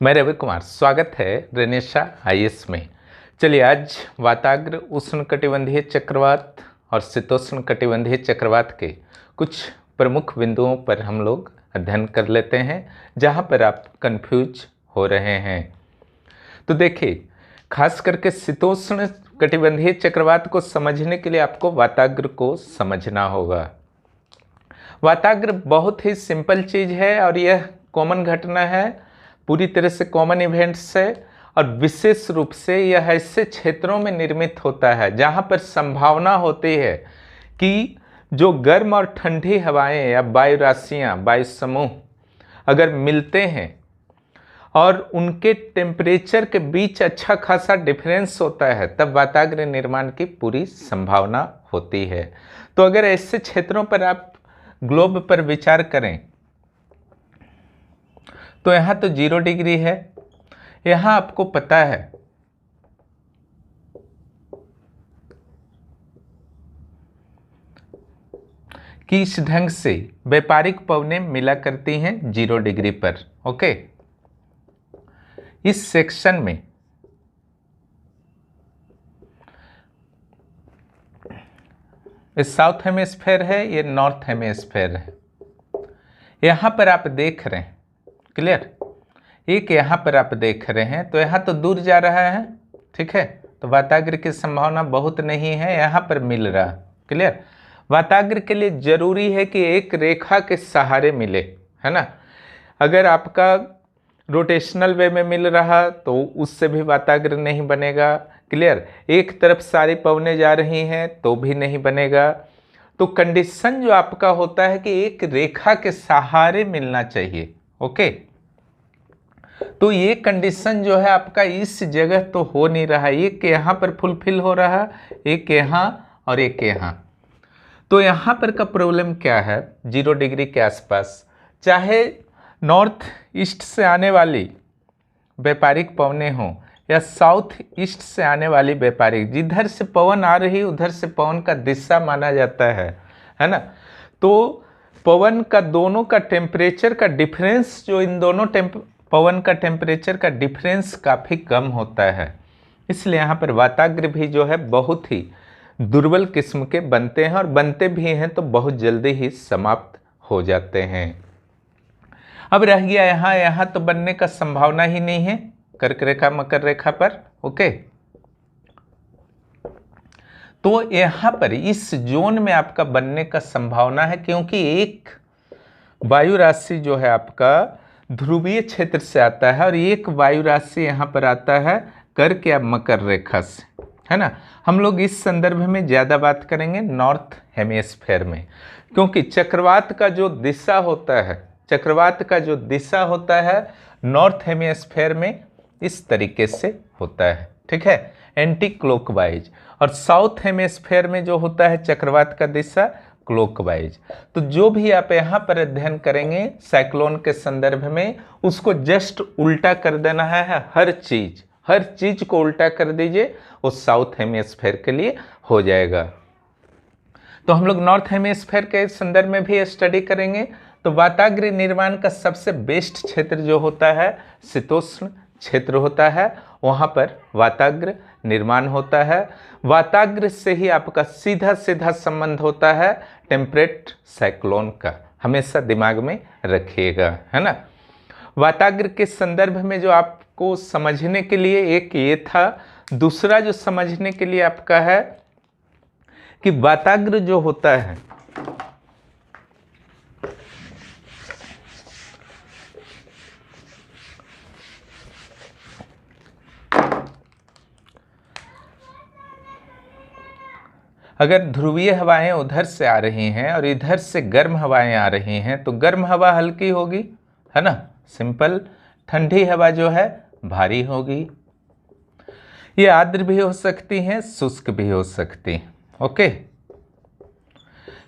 मैं रवि कुमार, स्वागत है रेनेशा आईएएस में। चलिए आज वाताग्र उष्णकटिबंधीय चक्रवात और शीतोष्णकटिबंधीय चक्रवात के कुछ प्रमुख बिंदुओं पर हम लोग अध्ययन कर लेते हैं जहां पर आप कंफ्यूज हो रहे हैं। तो देखिए, खास करके शीतोष्ण कटिबंधीय चक्रवात को समझने के लिए आपको वाताग्र को समझना होगा। वाताग्र बहुत ही सिंपल चीज़ है और यह कॉमन घटना है, पूरी तरह से कॉमन इवेंट्स है और विशेष रूप से यह ऐसे क्षेत्रों में निर्मित होता है जहां पर संभावना होती है कि जो गर्म और ठंडी हवाएं या वायु राशियाँ, वायु समूह अगर मिलते हैं और उनके टेम्परेचर के बीच अच्छा खासा डिफरेंस होता है, तब वाताग्र निर्माण की पूरी संभावना होती है। तो अगर ऐसे क्षेत्रों पर आप ग्लोब पर विचार करें तो यहाँ तो 0 डिग्री है। यहाँ आपको पता है कि इस ढंग से व्यापारिक पवनें मिला करती हैं 0 डिग्री पर। ओके, इस सेक्शन में ये साउथ हेमिस्फेयर है, ये नॉर्थ हेमिस्फेयर है। यहाँ पर आप देख रहे हैं, क्लियर, एक यहाँ पर आप देख रहे हैं तो यहाँ तो दूर जा रहा है, ठीक है, तो वाताग्र की संभावना बहुत नहीं है, यहाँ पर मिल रहा, क्लियर। वाताग्र के लिए जरूरी है कि एक रेखा के सहारे मिले, है ना। अगर आपका रोटेशनल वे में मिल रहा तो उससे भी वाताग्र नहीं बनेगा, क्लियर। एक तरफ सारी पवनें जा रही हैं तो भी नहीं बनेगा। तो कंडीशन जो आपका होता है कि एक रेखा के सहारे मिलना चाहिए। ओके, तो ये कंडीशन जो है आपका इस जगह तो हो नहीं रहा, एक यहाँ पर फुलफिल हो रहा, एक यहाँ और एक यहाँ। तो यहाँ पर का प्रॉब्लम क्या है, 0 डिग्री के आसपास चाहे नॉर्थ ईस्ट से आने वाली व्यापारिक पवनें हों या साउथ ईस्ट से आने वाली व्यापारिक, जिधर से पवन आ रही उधर से पवन का दिशा माना जाता है ना। तो पवन का दोनों का टेम्परेचर का डिफरेंस, जो इन दोनों पवन का टेम्परेचर का डिफरेंस काफ़ी कम होता है, इसलिए यहाँ पर वाताग्र भी जो है बहुत ही दुर्बल किस्म के बनते हैं और बनते भी हैं तो बहुत जल्दी ही समाप्त हो जाते हैं। अब रह गया यहाँ तो बनने का संभावना ही नहीं है कर्क रेखा मकर रेखा पर। ओके, तो यहाँ पर इस जोन में आपका बनने का संभावना है क्योंकि एक वायु राशि जो है आपका ध्रुवीय क्षेत्र से आता है और एक वायु राशि यहाँ पर आता है कर्क या मकर रेखा से, है ना। हम लोग इस संदर्भ में ज़्यादा बात करेंगे नॉर्थ हेमिस्फेयर में, क्योंकि चक्रवात का जो दिशा होता है नॉर्थ हेमिस्फेयर में इस तरीके से होता है, ठीक है, एंटी क्लॉकवाइज, और साउथ हेमिस्फेयर में जो होता है चक्रवात का दिशा क्लॉकवाइज। तो जो भी आप यहाँ पर अध्ययन करेंगे साइक्लोन के संदर्भ में, उसको जस्ट उल्टा कर देना है, हर चीज को उल्टा कर दीजिए, वो साउथ हेमिस्फेयर के लिए हो जाएगा। तो हम लोग नॉर्थ हेमिस्फेयर के संदर्भ में भी स्टडी करेंगे। तो वाताग्र निर्माण का सबसे बेस्ट क्षेत्र जो होता है शीतोष्ण क्षेत्र होता है, वहाँ पर वाताग्र निर्माण होता है। वाताग्र से ही आपका सीधा संबंध होता है टेम्परेट साइक्लोन का, हमेशा दिमाग में रखिएगा, है ना। वाताग्र के संदर्भ में जो आपको समझने के लिए एक ये था, दूसरा जो समझने के लिए आपका है कि वाताग्र जो होता है अगर ध्रुवीय हवाएं उधर से आ रही हैं और इधर से गर्म हवाएं आ रही हैं तो गर्म हवा हल्की होगी, है ना, सिंपल। ठंडी हवा जो है भारी होगी। ये आर्द्र भी हो सकती हैं, शुष्क भी हो सकती हैं। ओके,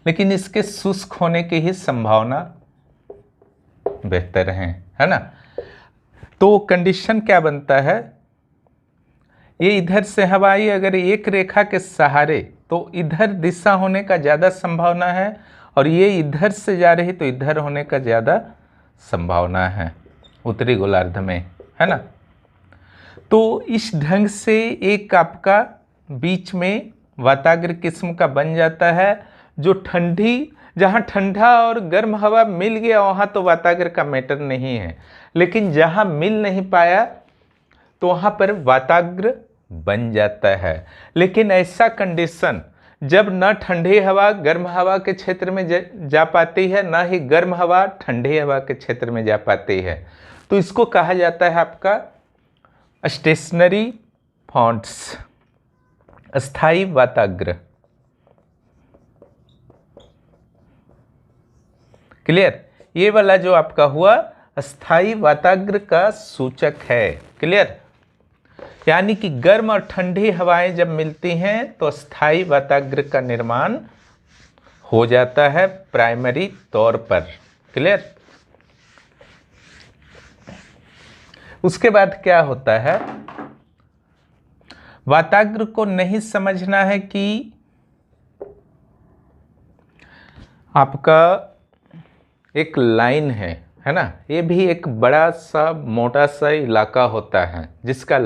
लेकिन इसके शुष्क होने की ही संभावना बेहतर है ना। तो कंडीशन क्या बनता है, ये इधर से हवा आई अगर एक रेखा के सहारे तो इधर दिशा होने का ज़्यादा संभावना है, और ये इधर से जा रही तो इधर होने का ज़्यादा संभावना है उत्तरी गोलार्ध में, है ना। तो इस ढंग से एक आपका बीच में वाताग्र किस्म का बन जाता है, जो जहाँ ठंडा और गर्म हवा मिल गया वहाँ तो वाताग्र का मैटर नहीं है, लेकिन जहाँ मिल नहीं पाया तो वहाँ पर वाताग्र बन जाता है। लेकिन ऐसा कंडीशन जब न ठंडी हवा गर्म हवा के क्षेत्र में जा पाती है, न ही गर्म हवा ठंडी हवा के क्षेत्र में जा पाती है, तो इसको कहा जाता है आपका स्टेशनरी फॉन्ट्स, अस्थाई वाताग्र। क्लियर? ये वाला जो आपका हुआ अस्थाई वाताग्र का सूचक है। क्लियर? यानी कि गर्म और ठंडी हवाएं जब मिलती हैं तो अस्थाई वाताग्र का निर्माण हो जाता है प्राइमरी तौर पर। क्लियर? उसके बाद क्या होता है, वाताग्र को नहीं समझना है कि आपका एक लाइन है ना, ये भी एक बड़ा सा मोटा सा इलाका होता है, जिसका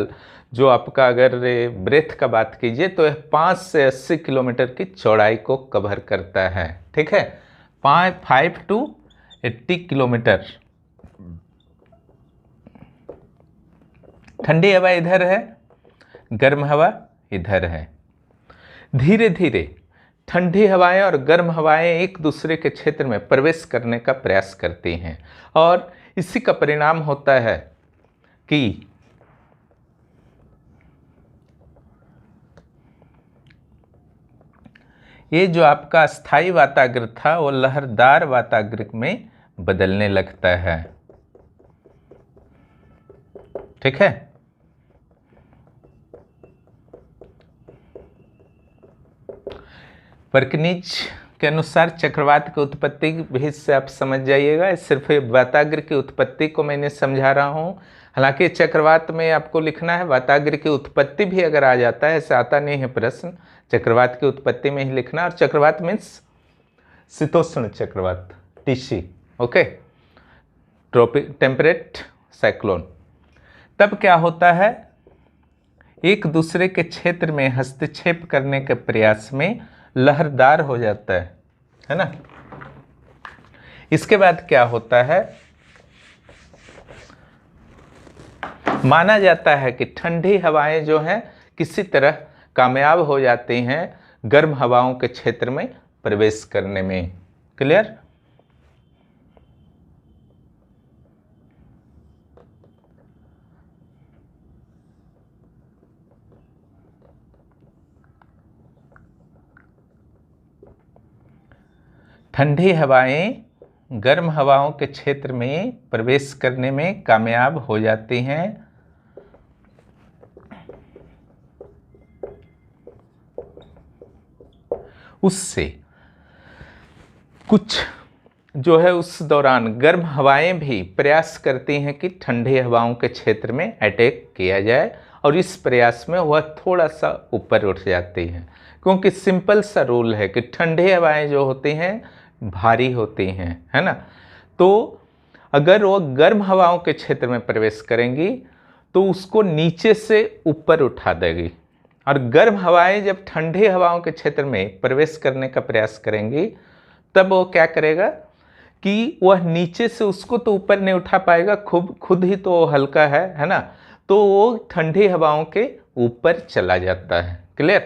जो आपका अगर ब्रेथ का बात कीजिए तो 5 से 80 किलोमीटर की चौड़ाई को कवर करता है। ठीक है, 5 to 80 किलोमीटर। ठंडी हवा इधर है, गर्म हवा इधर है। धीरे धीरे ठंडी हवाएं और गर्म हवाएं एक दूसरे के क्षेत्र में प्रवेश करने का प्रयास करती हैं, और इसी का परिणाम होता है कि ये जो आपका स्थायी वाताग्र था वो लहरदार वाताग्र में बदलने लगता है। ठीक है, पर्किंस के अनुसार चक्रवात की उत्पत्ति भी से आप समझ जाइएगा। सिर्फ वाताग्र की उत्पत्ति को मैंने समझा रहा हूँ, हालांकि चक्रवात में आपको लिखना है वाताग्र की उत्पत्ति भी अगर आ जाता है, ऐसा आता नहीं है प्रश्न, चक्रवात की उत्पत्ति में ही लिखना। और चक्रवात मीन्स शीतोष्ण चक्रवात, TC. Okay, tropic temperate cyclone. तब क्या होता है, एक दूसरे के क्षेत्र में हस्तक्षेप करने के प्रयास में लहरदार हो जाता है ना। इसके बाद क्या होता है, माना जाता है कि ठंडी हवाएं जो हैं किसी तरह कामयाब हो जाती हैं गर्म हवाओं के क्षेत्र में प्रवेश करने में। क्लियर? ठंडी हवाएं गर्म हवाओं के क्षेत्र में प्रवेश करने में कामयाब हो जाती हैं, उससे कुछ जो है उस दौरान गर्म हवाएं भी प्रयास करती हैं कि ठंडी हवाओं के क्षेत्र में अटैक किया जाए, और इस प्रयास में वह थोड़ा सा ऊपर उठ जाती है, क्योंकि सिंपल सा रूल है कि ठंडी हवाएं जो होती हैं भारी होती हैं, है ना। तो अगर वो गर्म हवाओं के क्षेत्र में प्रवेश करेंगी तो उसको नीचे से ऊपर उठा देगी, और गर्म हवाएं जब ठंडी हवाओं के क्षेत्र में प्रवेश करने का प्रयास करेंगी तब वो क्या करेगा कि वह नीचे से उसको तो ऊपर नहीं उठा पाएगा, खुद ही तो हल्का है ना, तो वो ठंडी हवाओं के ऊपर चला जाता है। क्लियर?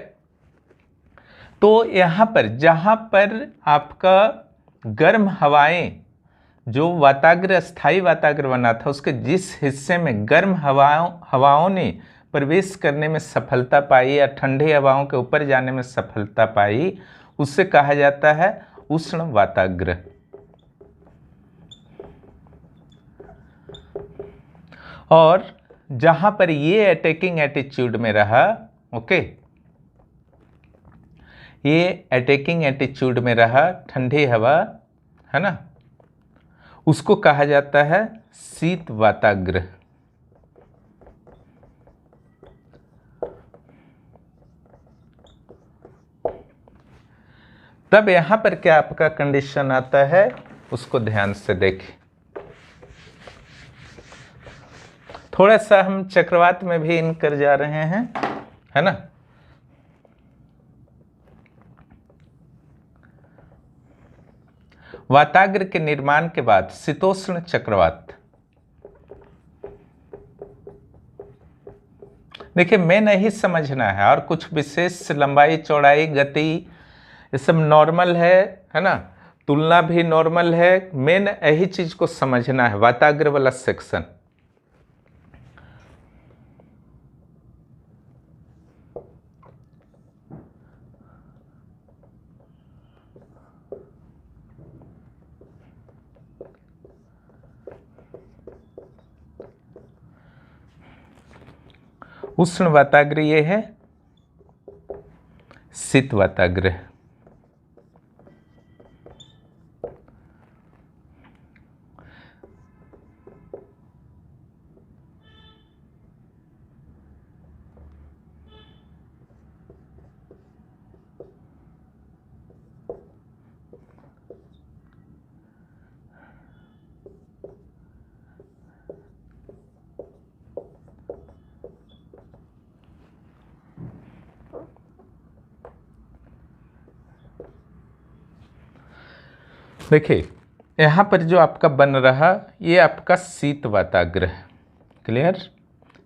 तो यहाँ पर जहाँ पर आपका गर्म हवाएं जो वाताग्र स्थायी वाताग्र बना था उसके जिस हिस्से में गर्म हवाओं ने प्रवेश करने में सफलता पाई या ठंडी हवाओं के ऊपर जाने में सफलता पाई, उससे कहा जाता है उष्ण वाताग्र। और जहां पर ये अटैकिंग एटीट्यूड में रहा, ओके, ये अटैकिंग एटीट्यूड में रहा ठंडी हवा, है ना, उसको कहा जाता है शीत वाताग्र। तब यहां पर क्या आपका कंडीशन आता है उसको ध्यान से देखें। थोड़ा सा हम चक्रवात में भी इन कर जा रहे हैं, है ना। वाताग्र के निर्माण के बाद शीतोष्ण चक्रवात, देखिए मेन यही समझना है, और कुछ विशेष लंबाई चौड़ाई गति ये सब नॉर्मल है ना, तुलना भी नॉर्मल है, मेन यही चीज को समझना है वाताग्र वाला सेक्शन। उष्ण वाताग्र ये है, शीत वाताग्र। देखिए यहाँ पर जो आपका बन रहा ये आपका शीत वाताग्र है, क्लियर।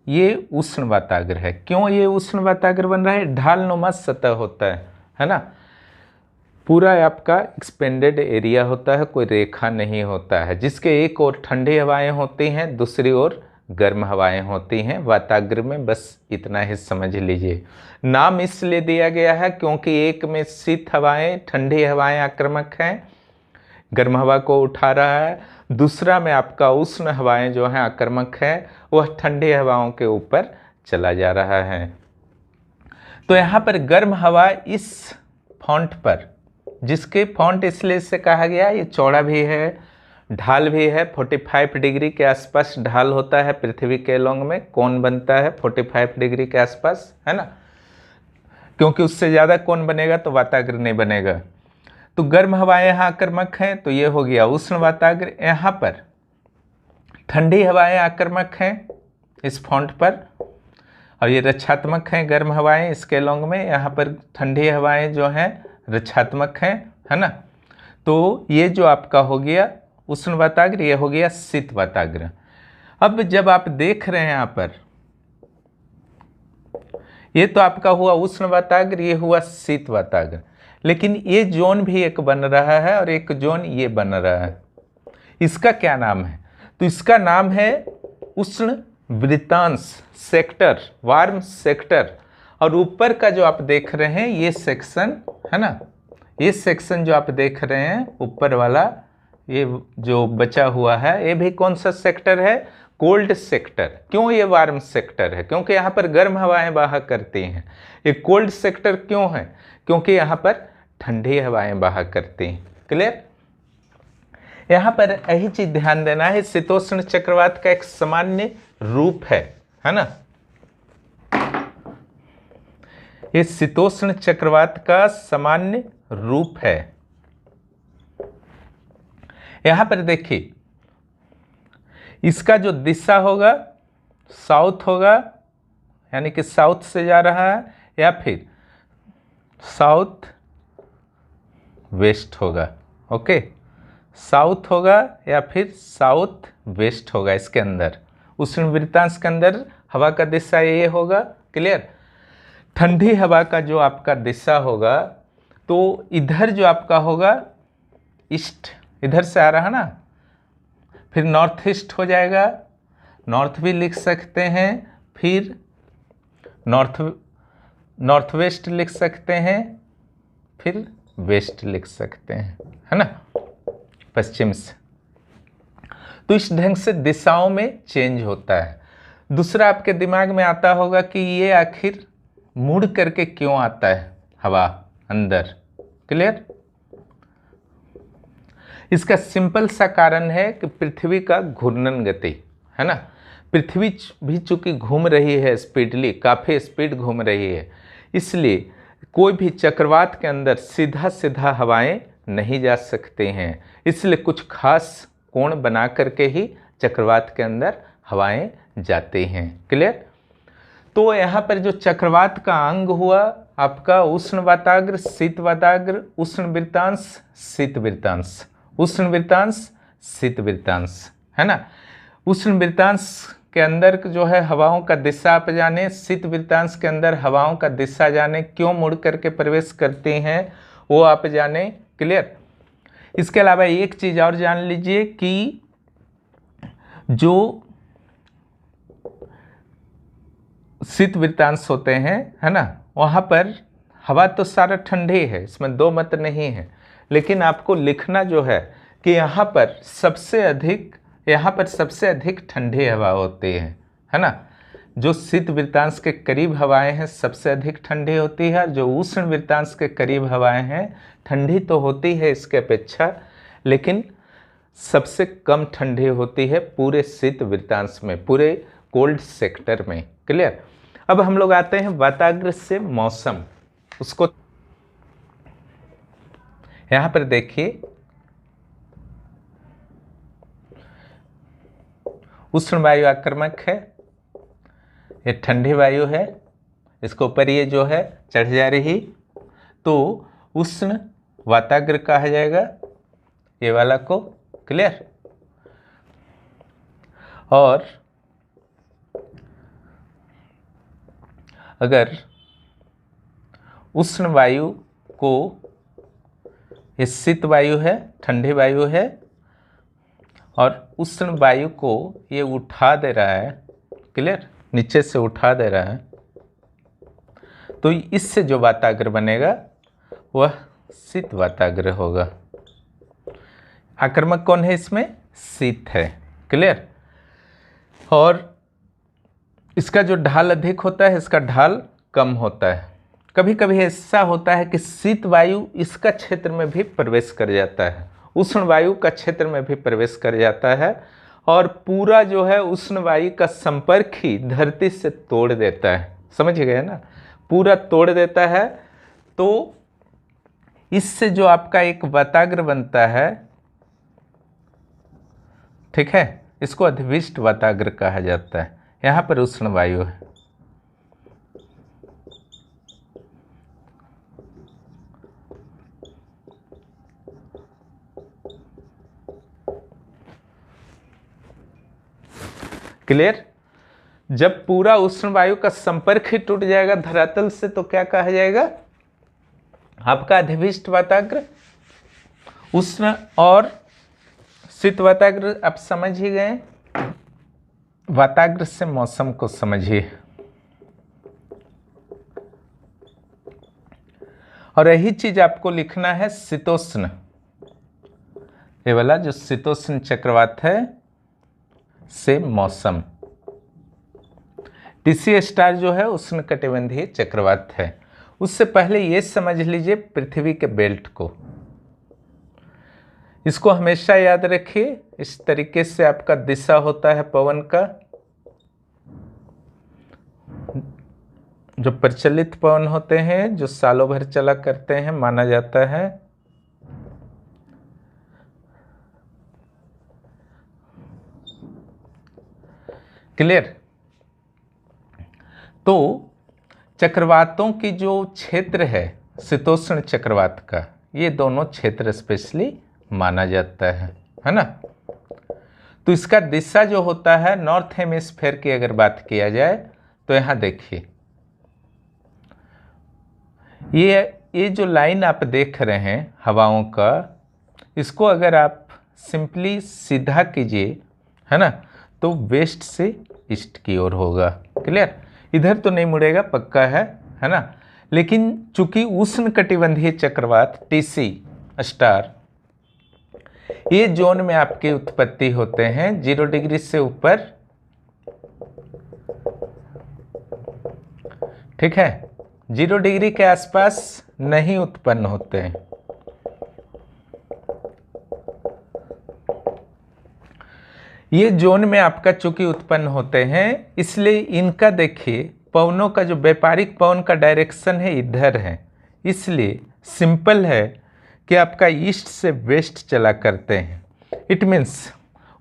ये उष्ण वाताग्र है। क्यों ये उष्ण वाताग्र बन रहा है? ढालनुमा सतह होता है ना, पूरा आपका एक्सपेंडेड एरिया होता है, कोई रेखा नहीं होता है, जिसके एक ओर ठंडी हवाएं होती हैं, दूसरी ओर गर्म हवाएं होती हैं वाताग्र में। बस इतना ही समझ लीजिए। नाम इसलिए दिया गया है क्योंकि एक में शीत हवाएं, ठंडी हवाएं आक्रामक हैं, गर्म हवा को उठा रहा है, दूसरा में आपका उष्ण हवाएं जो हैं आक्रामक हैं, वह ठंडी हवाओं के ऊपर चला जा रहा है। तो यहाँ पर गर्म हवा इस फॉन्ट पर, जिसके फॉन्ट इसलिए से कहा गया, ये चौड़ा भी है, ढाल भी है, 45 डिग्री के आसपास ढाल होता है पृथ्वी के लॉन्ग में, कोण बनता है 45 डिग्री के आसपास, है ना, क्योंकि उससे ज़्यादा कोण बनेगा तो वाताग्र नहीं बनेगा। तो गर्म हवाएं यहाँ आक्रामक हैं, तो ये हो गया उष्ण वाताग्र। यहाँ पर ठंडी हवाएं आक्रामक हैं इस फॉन्ट पर, और ये रक्षात्मक हैं गर्म हवाएं इसके लॉन्ग में। यहाँ पर ठंडी हवाएं जो हैं रक्षात्मक हैं, है ना। तो ये जो आपका हो गया उष्ण वाताग्र, ये हो गया शीत वाताग्र। अब जब आप देख रहे हैं यहाँ पर, ये तो आपका हुआ उष्ण वाताग्र, ये हुआ शीत वाताग्र, लेकिन ये जोन भी एक बन रहा है और एक जोन ये बन रहा है। इसका क्या नाम है? तो इसका नाम है उष्ण वृत्तांश सेक्टर, वार्म सेक्टर। और ऊपर का जो आप देख रहे हैं ये सेक्शन, है ना, ये सेक्शन जो आप देख रहे हैं ऊपर वाला, ये जो बचा हुआ है, ये भी कौन सा सेक्टर है? Cold sector. क्यों ये वार्म सेक्टर है? क्योंकि यहाँ पर गर्म हवाएं बहा करती हैं। ये कोल्ड सेक्टर क्यों है? क्योंकि यहाँ पर ठंडी हवाएं बहा करती हैं। क्लियर? यहाँ पर यही चीज ध्यान देना है, शीतोष्ण चक्रवात का एक सामान्य रूप है ना। ये शीतोष्ण चक्रवात का सामान्य रूप है। यहां पर देखिए, इसका जो दिशा होगा साउथ होगा, यानी कि साउथ से जा रहा है, या फिर साउथ वेस्ट होगा। ओके, साउथ होगा या फिर साउथ वेस्ट होगा। इसके अंदर उष्ण वृत्तांश के अंदर हवा का दिशा ये होगा। क्लियर? ठंडी हवा का जो आपका दिशा होगा, तो इधर जो आपका होगा ईस्ट, इधर से आ रहा ना, फिर नॉर्थ ईस्ट हो जाएगा, नॉर्थ भी लिख सकते हैं, फिर नॉर्थ वेस्ट लिख सकते हैं, फिर वेस्ट लिख सकते हैं, है ना, पश्चिम से। तो इस ढंग से दिशाओं में चेंज होता है। दूसरा आपके दिमाग में आता होगा कि ये आखिर मुड़ करके क्यों आता है हवा अंदर। क्लियर? इसका सिंपल सा कारण है कि पृथ्वी का घूर्णन गति, है ना, पृथ्वी भी चूंकि घूम रही है स्पीडली, काफ़ी स्पीड घूम रही है, इसलिए कोई भी चक्रवात के अंदर सीधा सीधा हवाएं नहीं जा सकते हैं। इसलिए कुछ खास कोण बना करके ही चक्रवात के अंदर हवाएं जाते हैं। क्लियर? तो यहाँ पर जो चक्रवात का अंग हुआ आपका उष्ण वाताग्र, शीत वाताग्र, उष्ण वृत्तांश, शीत वृत्तांश, उष्ण वृत्तांश, शीत वृत्तांश, है ना। उष्ण वृत्तांश के अंदर जो है हवाओं का दिशा आप जाने, शीत वृत्तांश के अंदर हवाओं का दिशा जाने, क्यों मुड़ करके प्रवेश करते हैं वो आप जाने। क्लियर? इसके अलावा एक चीज और जान लीजिए कि जो शीत वृत्तांश होते हैं, है ना, वहाँ पर हवा तो सारा ठंडे है, इसमें दो मत नहीं है, लेकिन आपको लिखना जो है कि यहाँ पर सबसे अधिक ठंडी हवा होती है ना। जो शीत वृत्तांश के करीब हवाएं हैं सबसे अधिक ठंडी होती है, जो उष्ण वृत्तांश के करीब हवाएं हैं ठंडी तो होती है इसके अपेक्षा, लेकिन सबसे कम ठंडी होती है पूरे शीत वृत्तांश में, पूरे कोल्ड सेक्टर में। क्लियर? अब हम लोग आते हैं वाताग्र से मौसम, उसको यहां पर देखिए, उष्ण वायु आक्रामक है, ये ठंडी वायु है, इसके ऊपर ये जो है चढ़ जा रही, तो उष्ण वाताग्र कहा जाएगा ये वाला को। क्लियर? और अगर उष्ण वायु को, ये शीत वायु है, ठंडी वायु है, और उष्ण वायु को ये उठा दे रहा है, क्लियर, नीचे से उठा दे रहा है, तो इससे जो वाताग्र बनेगा वह शीत वाताग्र होगा। आक्रामक कौन है इसमें? शीत है। क्लियर? और इसका जो ढाल अधिक होता है, इसका ढाल कम होता है। कभी कभी ऐसा होता है कि शीत वायु इसका क्षेत्र में भी प्रवेश कर जाता है, उष्ण वायु का क्षेत्र में भी प्रवेश कर जाता है, और पूरा जो है उष्ण वायु का संपर्क ही धरती से तोड़ देता है। समझ गए ना? पूरा तोड़ देता है। तो इससे जो आपका एक वाताग्र बनता है, ठीक है, इसको अधिविष्ट वाताग्र कहा जाता है। यहां पर उष्ण वायु है, क्लियर? जब पूरा उष्ण वायु का संपर्क ही टूट जाएगा धरातल से तो क्या कहा जाएगा? आपका अधिविष्ट वाताग्र। उष्ण और शीत वाताग्र आप समझ ही गए। वाताग्र से मौसम को समझिए, और यही चीज आपको लिखना है शीतोष्ण, ये वाला जो शीतोष्ण चक्रवात है से मौसम। टीसी स्टार जो है उष्णकटिबंधीय चक्रवात है। उससे पहले ये समझ लीजिए पृथ्वी के बेल्ट को, इसको हमेशा याद रखिए। इस तरीके से आपका दिशा होता है पवन का, जो प्रचलित पवन होते हैं, जो सालों भर चला करते हैं, माना जाता है। क्लियर? तो चक्रवातों की जो क्षेत्र है शीतोष्ण चक्रवात का, ये दोनों क्षेत्र स्पेशली माना जाता है ना। तो इसका दिशा जो होता है नॉर्थ हेमिस्फेयर की अगर बात किया जाए तो यहां देखिए, ये जो लाइन आप देख रहे हैं हवाओं का, इसको अगर आप सिंपली सीधा कीजिए, है ना, तो वेस्ट से ईस्ट की ओर होगा। क्लियर? इधर तो नहीं मुड़ेगा, पक्का है ना। लेकिन चूंकि उष्ण कटिबंधीय चक्रवात टीसी स्टार ये जोन में आपकी उत्पत्ति होते हैं 0 डिग्री से ऊपर, ठीक है, 0 डिग्री के आसपास नहीं उत्पन्न होते हैं। ये जोन में आपका चूंकि उत्पन्न होते हैं, इसलिए इनका देखिए पवनों का जो व्यापारिक पवन का डायरेक्शन है इधर है, इसलिए सिंपल है कि आपका ईस्ट से वेस्ट चला करते हैं। इट मीन्स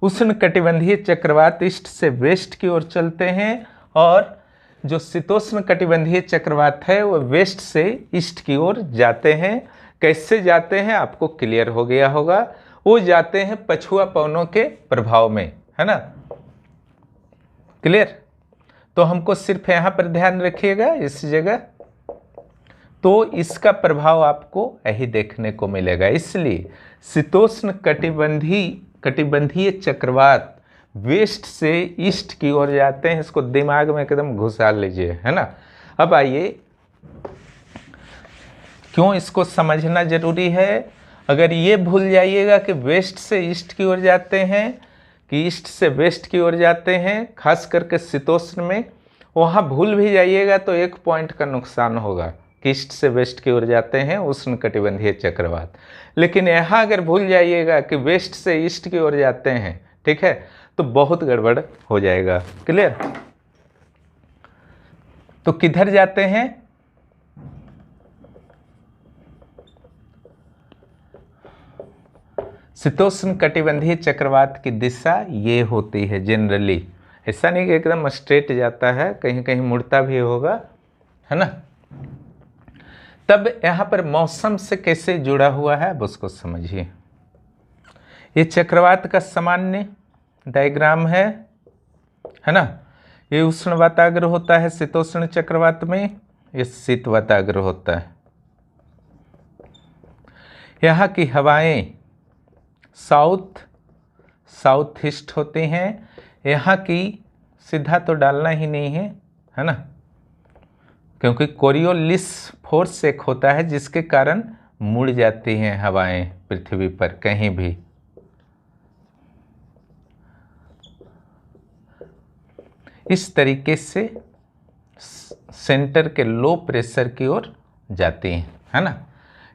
उष्णकटिबंधीय चक्रवात ईस्ट से वेस्ट की ओर चलते हैं और जो शीतोष्ण कटिबंधीय चक्रवात है वो वेस्ट से ईस्ट की ओर जाते हैं। कैसे जाते हैं आपको क्लियर हो गया होगा। वो जाते हैं पछुआ पवनों के प्रभाव में, है ना, क्लियर। तो हमको सिर्फ यहाँ पर ध्यान रखिएगा इस जगह, तो इसका प्रभाव आपको यही देखने को मिलेगा। इसलिए शीतोष्ण कटिबंधीय चक्रवात वेस्ट से ईस्ट की ओर जाते हैं। इसको दिमाग में एकदम घुसा लीजिए, है ना। अब आइए, क्यों इसको समझना जरूरी है। अगर ये भूल जाइएगा कि वेस्ट से ईस्ट की ओर जाते हैं कि ईस्ट से वेस्ट की ओर जाते हैं, खास करके शीतोष्ण में, वहाँ भूल भी जाइएगा तो एक पॉइंट का नुकसान होगा कि ईस्ट से वेस्ट की ओर जाते हैं उष्णकटिबंधीय चक्रवात। लेकिन यहाँ अगर भूल जाइएगा कि वेस्ट से ईस्ट की ओर जाते हैं, ठीक है, तो बहुत गड़बड़ हो जाएगा, क्लियर। तो किधर जाते हैं, शीतोष्ण कटिबंधीय चक्रवात की दिशा ये होती है जनरली। ऐसा नहीं कि एकदम स्ट्रेट जाता है, कहीं कहीं मुड़ता भी होगा, है ना। तब यहाँ पर मौसम से कैसे जुड़ा हुआ है अब उसको समझिए। ये चक्रवात का सामान्य डायग्राम है ना। ये उष्ण वाताग्र होता है शीतोष्ण चक्रवात में, ये शीत वाताग्र होता है। यहाँ की हवाएं साउथ ईस्ट होती हैं। यहाँ की सीधा तो डालना ही नहीं है, है ना, क्योंकि कोरियोलिस फोर्स एक होता है जिसके कारण मुड़ जाती हैं हवाएं पृथ्वी पर कहीं भी। इस तरीके से सेंटर के लो प्रेशर की ओर जाती हैं, है ना।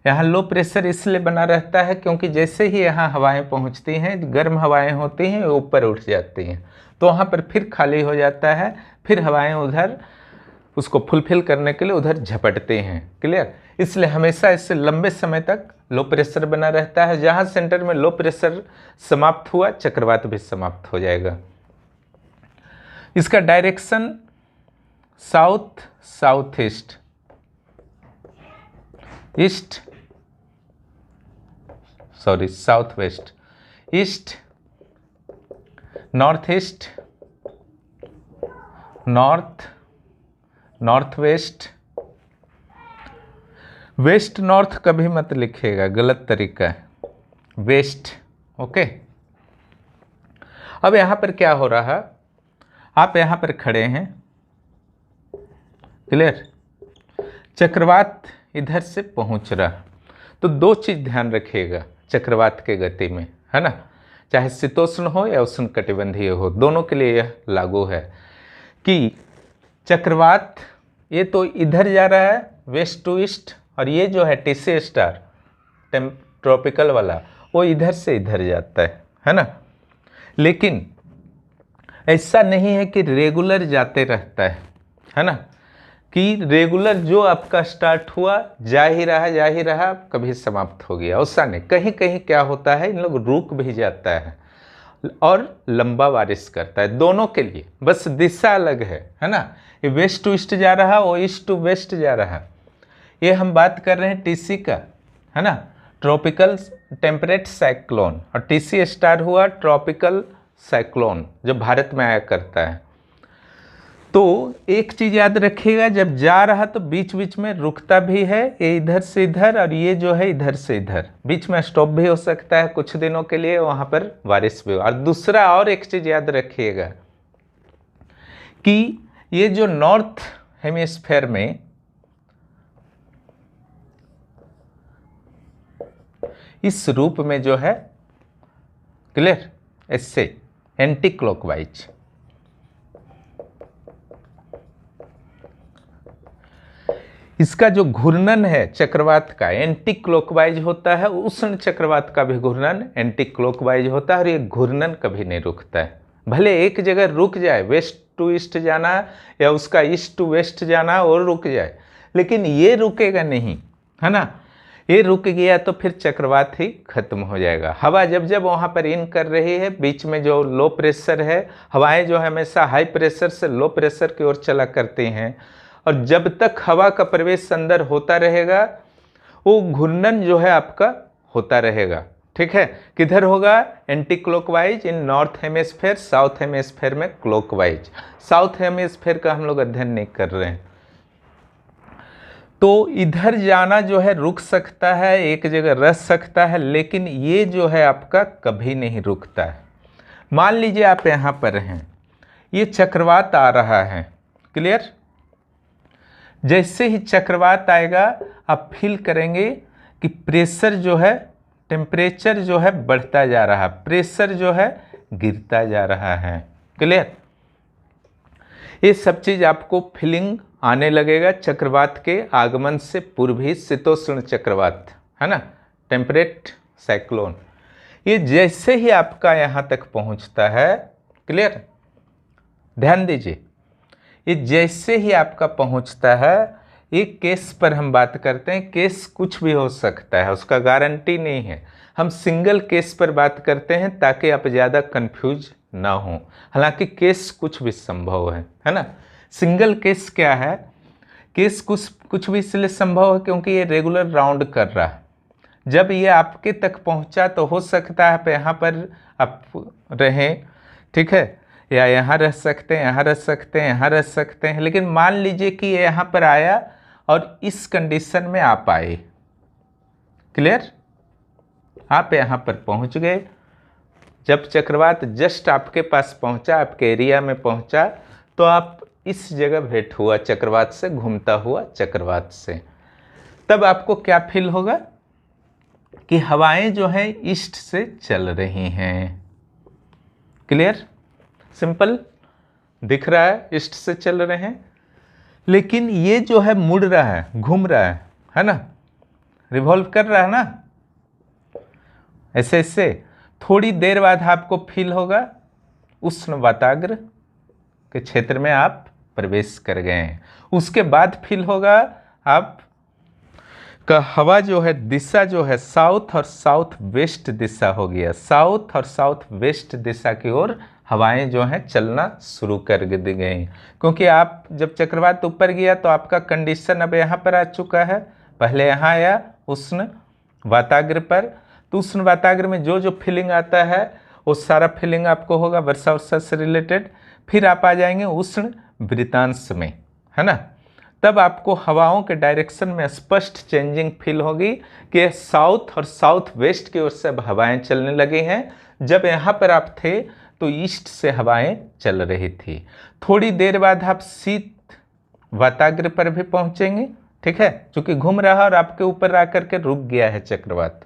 यहाँ लो प्रेशर इसलिए बना रहता है क्योंकि जैसे ही यहाँ हवाएं पहुँचती हैं, गर्म हवाएं होती हैं, ऊपर उठ जाती हैं, तो वहाँ पर फिर खाली हो जाता है, फिर हवाएं उधर उसको फुलफिल करने के लिए उधर झपटते हैं, क्लियर। इसलिए हमेशा इससे लंबे समय तक लो प्रेशर बना रहता है। जहाँ सेंटर में लो प्रेशर समाप्त हुआ, चक्रवात भी समाप्त हो जाएगा। इसका direction south east, south west, east, north east, north west. West north कभी मत लिखिएगा, गलत तरीका है, वेस्ट, ओके। अब यहाँ पर क्या हो रहा, आप यहाँ पर खड़े हैं, क्लियर, चक्रवात इधर से पहुँच रहा, तो दो चीज़ ध्यान रखिएगा चक्रवात के गति में, है ना, चाहे शीतोष्ण हो या उष्ण कटिबंधीय हो, दोनों के लिए यह लागू है कि चक्रवात ये तो इधर जा रहा है वेस्ट टू ईस्ट, और ये जो है टीसी स्टार ट्रॉपिकल वाला वो इधर से इधर जाता है ना। लेकिन ऐसा नहीं है कि रेगुलर जाते रहता है ना, कि रेगुलर जो आपका स्टार्ट हुआ जा ही रहा कभी समाप्त हो गया, ऐसा नहीं। कहीं कहीं क्या होता है, इन लोग रुक भी जाता है और लंबा बारिश करता है, दोनों के लिए, बस दिशा अलग है ना। ये वेस्ट टू ईस्ट जा रहा, वो ईस्ट टू वेस्ट जा रहा। ये हम बात कर रहे हैं टीसी का, है ना, ट्रॉपिकल टेम्परेट साइक्लोन, और टीसी स्टार हुआ ट्रॉपिकल साइक्लोन जो भारत में आया करता है। तो एक चीज़ याद रखिएगा, जब जा रहा तो बीच बीच में रुकता भी है, ये इधर से इधर और ये जो है इधर से इधर, बीच में स्टॉप भी हो सकता है कुछ दिनों के लिए, वहाँ पर बारिश भी हो। और दूसरा और एक चीज़ याद रखिएगा कि ये जो नॉर्थ हेमिस्फेयर में इस रूप में जो है, क्लियर, इससे एंटी क्लॉकवाइज, इसका जो घूर्णन है चक्रवात का एंटी क्लॉकवाइज होता है, उष्ण चक्रवात का भी घूर्णन एंटी क्लॉकवाइज होता है, और ये घूर्णन कभी नहीं रुकता है। भले एक जगह रुक जाए, वेस्ट टू ईस्ट जाना या उसका ईस्ट टू वेस्ट जाना और रुक जाए, लेकिन ये रुकेगा नहीं, है ना। ये रुक गया तो फिर चक्रवात ही खत्म हो जाएगा। हवा जब जब वहाँ पर इन कर रही है, बीच में जो लो प्रेशर है, हवाएं जो हमेशा हाई प्रेशर से लो प्रेशर की ओर चला करती हैं, और जब तक हवा का प्रवेश अंदर होता रहेगा वो घूर्णन जो है आपका होता रहेगा। ठीक है, किधर होगा? एंटी क्लॉकवाइज इन नॉर्थ हेमिस्फेयर, साउथ हेमिस्फेयर में क्लॉकवाइज। साउथ हेमिस्फेयर का हम लोग अध्ययन नहीं कर रहे हैं, तो इधर जाना जो है रुक सकता है, एक जगह रह सकता है, लेकिन ये जो है आपका कभी नहीं रुकता है। मान लीजिए आप यहाँ पर हैं, ये चक्रवात आ रहा है, क्लियर? जैसे ही चक्रवात आएगा आप फील करेंगे कि प्रेशर जो है, टेम्परेचर जो है बढ़ता जा रहा है, प्रेशर जो है गिरता जा रहा है, क्लियर? ये सब चीज़ आपको फीलिंग आने लगेगा चक्रवात के आगमन से पूर्व ही। शीतोष्ण चक्रवात है ना, टेम्परेट साइक्लोन, ये जैसे ही आपका यहाँ तक पहुँचता है, क्लियर? ध्यान दीजिए, ये जैसे ही आपका पहुँचता है, एक केस पर हम बात करते हैं, केस कुछ भी हो सकता है, उसका गारंटी नहीं है। हम सिंगल केस पर बात करते हैं ताकि आप ज़्यादा कंफ्यूज ना हो, हालांकि केस कुछ भी संभव है ना। सिंगल केस क्या है? केस कुछ भी इसलिए संभव है क्योंकि ये रेगुलर राउंड कर रहा है। जब ये आपके तक पहुंचा तो हो सकता है आप यहाँ पर आप रहें, ठीक है, या यहाँ रह सकते हैं, यहाँ रह सकते हैं, यहाँ रह सकते हैं, लेकिन मान लीजिए कि ये यहाँ पर आया और इस कंडीशन में आप आए, क्लियर? आप यहाँ पर पहुँच गए, जब चक्रवात जस्ट आपके पास पहुँचा, आपके एरिया में पहुँचा, तो आप इस जगह भेंट हुआ चक्रवात से, घूमता हुआ चक्रवात से, तब आपको क्या फील होगा कि हवाएं जो हैं ईस्ट से चल रही हैं, क्लियर? सिंपल दिख रहा है, ईस्ट से चल रहे हैं, लेकिन ये जो है मुड़ रहा है, घूम रहा है ना, रिवॉल्व कर रहा है ना, ऐसे ऐसे। थोड़ी देर बाद आपको फील होगा उष्ण वाताग्र के क्षेत्र में आप प्रवेश कर गए हैं। उसके बाद फील होगा आप का हवा जो है दिशा जो है साउथ और साउथ वेस्ट दिशा हो गया, साउथ और साउथ वेस्ट दिशा की ओर हवाएं जो हैं चलना शुरू कर दी गई, क्योंकि आप जब चक्रवात ऊपर गया तो आपका कंडीशन अब यहाँ पर आ चुका है। पहले यहाँ आया उष्ण वाताग्र पर, तो उष्ण वाताग्र में जो जो फीलिंग आता है वो सारा फीलिंग आपको होगा वर्षा वर्षा से रिलेटेड। फिर आप आ जाएंगे उष्ण वृत्तांश में, है ना, तब आपको हवाओं के डायरेक्शन में स्पष्ट चेंजिंग फील होगी कि साउथ और साउथ वेस्ट की ओर से अब हवाएं चलने लगी हैं। जब यहाँ पर आप थे तो ईस्ट से हवाएं चल रही थी। थोड़ी देर बाद आप शीत वाताग्र पर भी पहुँचेंगे, ठीक है, चूँकि घूम रहा और आपके ऊपर आकर के रुक गया है चक्रवात,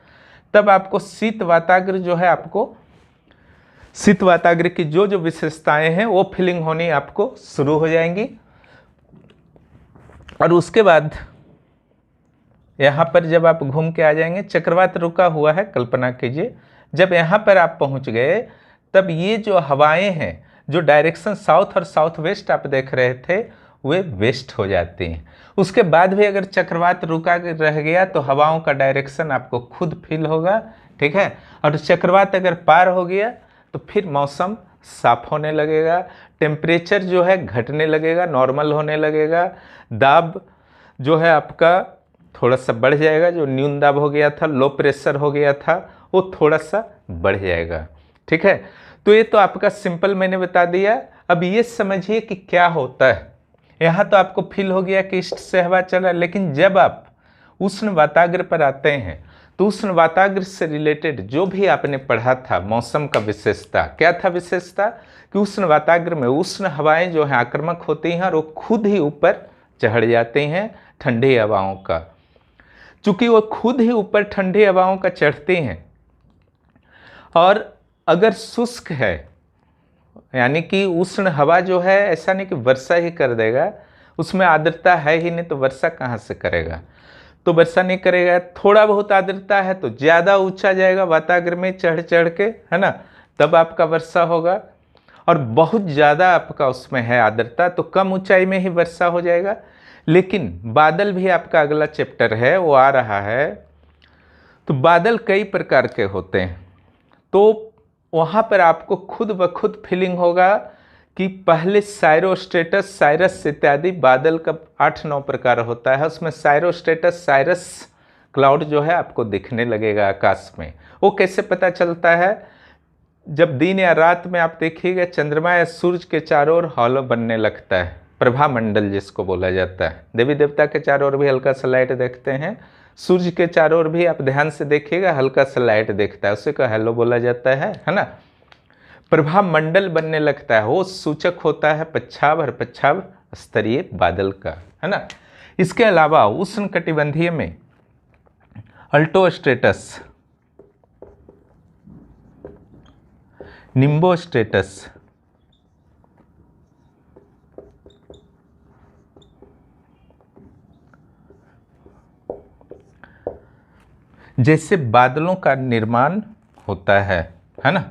तब आपको शीत वाताग्र जो है, आपको शीत वाताग्र की जो जो विशेषताएं हैं वो फीलिंग होनी आपको शुरू हो जाएंगी। और उसके बाद यहाँ पर जब आप घूम के आ जाएंगे, चक्रवात रुका हुआ है, कल्पना कीजिए, जब यहाँ पर आप पहुँच गए तब ये जो हवाएं हैं, जो डायरेक्शन साउथ और साउथ वेस्ट आप देख रहे थे, वे वेस्ट हो जाती हैं। उसके बाद भी अगर चक्रवात रुका रह गया तो हवाओं का डायरेक्शन आपको खुद फील होगा, ठीक है, और चक्रवात अगर पार हो गया तो फिर मौसम साफ होने लगेगा, टेम्परेचर जो है घटने लगेगा, नॉर्मल होने लगेगा, दाब जो है आपका थोड़ा सा बढ़ जाएगा, जो न्यून दाब हो गया था, लो प्रेशर हो गया था, वो थोड़ा सा बढ़ जाएगा, ठीक है। तो ये तो आपका सिंपल मैंने बता दिया। अब ये समझिए कि क्या होता है। यहाँ तो आपको फील हो गया कि ईस्ट से हवा चल रहा है, लेकिन जब आप उष्ण वाताग्र पर आते हैं तो उष्ण वाताग्र से रिलेटेड जो भी आपने पढ़ा था मौसम का विशेषता, क्या था विशेषता? कि उष्ण वाताग्र में उष्ण हवाएं जो हैं आक्रामक होती हैं और वो खुद ही ऊपर चढ़ जाती हैं ठंडी हवाओं का। चूँकि वो खुद ही ऊपर ठंडी हवाओं का चढ़ती हैं, और अगर शुष्क है, यानी कि उष्ण हवा जो है ऐसा नहीं कि वर्षा ही कर देगा, उसमें आर्द्रता है ही नहीं, तो वर्षा कहाँ से करेगा? तो वर्षा नहीं करेगा। थोड़ा बहुत आर्द्रता है तो ज़्यादा ऊंचा जाएगा वाताग्र में चढ़ चढ़ के, है ना, तब आपका वर्षा होगा। और बहुत ज़्यादा आपका उसमें है आर्द्रता तो कम ऊंचाई में ही वर्षा हो जाएगा। लेकिन बादल भी आपका अगला चैप्टर है, वो आ रहा है तो बादल कई प्रकार के होते हैं, तो वहाँ पर आपको खुद ब खुद फीलिंग होगा कि पहले साइरोस्ट्रेटस, साइरस इत्यादि बादल का 8-9 प्रकार होता है, उसमें साइरोस्ट्रेटस, साइरस क्लाउड जो है आपको दिखने लगेगा आकाश में। वो कैसे पता चलता है? जब दिन या रात में आप देखिएगा चंद्रमा या सूरज के चारों ओर हॉलो बनने लगता है, प्रभा मंडल जिसको बोला जाता है। देवी देवता के चारों ओर भी हल्का सा लाइट देखते हैं, सूर्य के चारों ओर भी आप ध्यान से देखिएगा हल्का सा लाइट देखता है, उसे का हेलो बोला जाता है ना। प्रभा मंडल बनने लगता है, वो सूचक होता है पच्छाव और पच्छाव स्तरीय बादल का, है ना। इसके अलावा उष्णकटिबंधीय में अल्टोस्ट्रेटस, निम्बोस्ट्रेटस, जैसे बादलों का निर्माण होता है ना।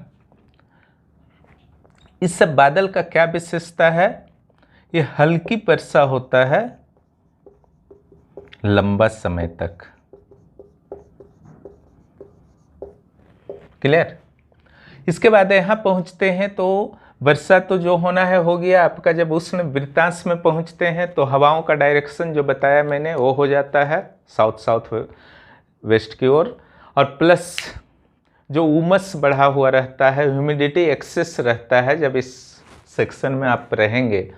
इस सब बादल का क्या विशेषता है? ये हल्की वर्षा होता है लंबा समय तक। क्लियर? इसके बाद यहाँ पहुँचते हैं तो वर्षा तो जो होना है हो गया आपका। जब उष्ण वृत्तांश में पहुँचते हैं तो हवाओं का डायरेक्शन जो बताया मैंने वो हो जाता है साउथ साउथ वेस्ट की ओर, और प्लस जो उमस बढ़ा हुआ रहता है, ह्यूमिडिटी एक्सेस रहता है जब इस सेक्शन में आप रहेंगे,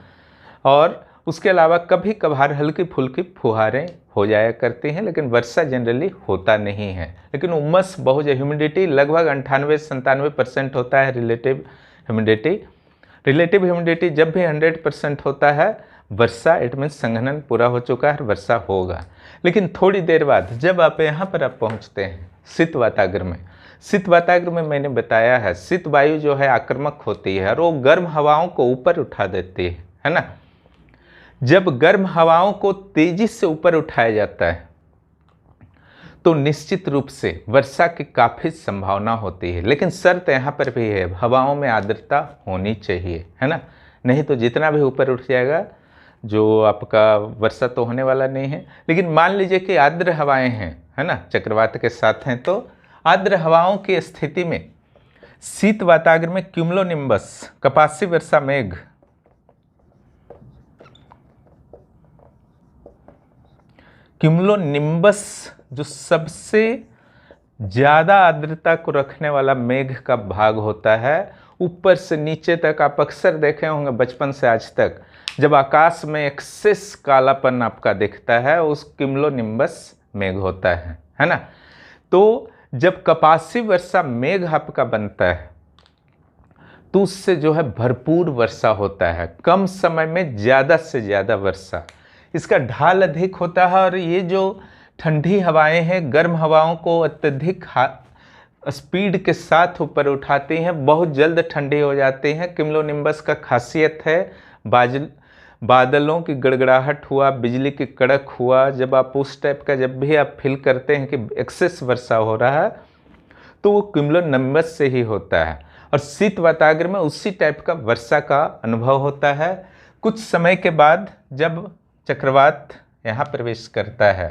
और उसके अलावा कभी कभार हल्की फुल्की फुहारें हो जाया करती हैं, लेकिन वर्षा जनरली होता नहीं है। लेकिन उमस बहुत, ह्यूमिडिटी लगभग 98-97% होता है रिलेटिव ह्यूमिडिटी। रिलेटिव ह्यूमिडिटी जब भी 100% होता है वर्षा, इट मीन्स संघनन पूरा हो चुका है, वर्षा होगा। लेकिन थोड़ी देर बाद जब आप यहाँ पर आप पहुँचते हैं शीत वाताग्र में, शीत वाताग्र में मैंने बताया है शीत वायु जो है आक्रामक होती है और वो गर्म हवाओं को ऊपर उठा देती है ना। जब गर्म हवाओं को तेजी से ऊपर उठाया जाता है तो निश्चित रूप से वर्षा की काफ़ी संभावना होती है, लेकिन शर्त यहाँ पर भी है हवाओं में आर्द्रता होनी चाहिए, है ना। नहीं तो जितना भी ऊपर उठ जाएगा जो आपका वर्षा तो होने वाला नहीं है। लेकिन मान लीजिए कि आर्द्र हवाएं हैं, है ना, चक्रवात के साथ हैं, तो आर्द्र हवाओं की स्थिति में शीत वाताग्र में क्यूमुलोनिम्बस, कपासी वर्षा मेघ, क्यूमुलोनिम्बस जो सबसे ज़्यादा आर्द्रता को रखने वाला मेघ का भाग होता है, ऊपर से नीचे तक आप अक्सर देखे होंगे बचपन से आज तक, जब आकाश में एक्सेस कालापन आपका दिखता है उस क्यूमुलोनिम्बस मेघ होता है ना। तो जब कपासी वर्षा मेघ आपका बनता है तो उससे जो है भरपूर वर्षा होता है, कम समय में ज़्यादा से ज़्यादा वर्षा, इसका ढाल अधिक होता है। और ये जो ठंडी हवाएं हैं गर्म हवाओं को अत्यधिक स्पीड के साथ ऊपर उठाती हैं, बहुत जल्द ठंडी हो जाती हैं। क्यूमुलोनिम्बस का खासियत है बादलों की गड़गड़ाहट हुआ, बिजली की कड़क हुआ, जब आप उस टाइप का जब भी आप फील करते हैं कि एक्सेस वर्षा हो रहा है तो वो क्यूमुलोनिम्बस से ही होता है। और शीत वाताग्र में उसी टाइप का वर्षा का अनुभव होता है। कुछ समय के बाद जब चक्रवात यहाँ प्रवेश करता है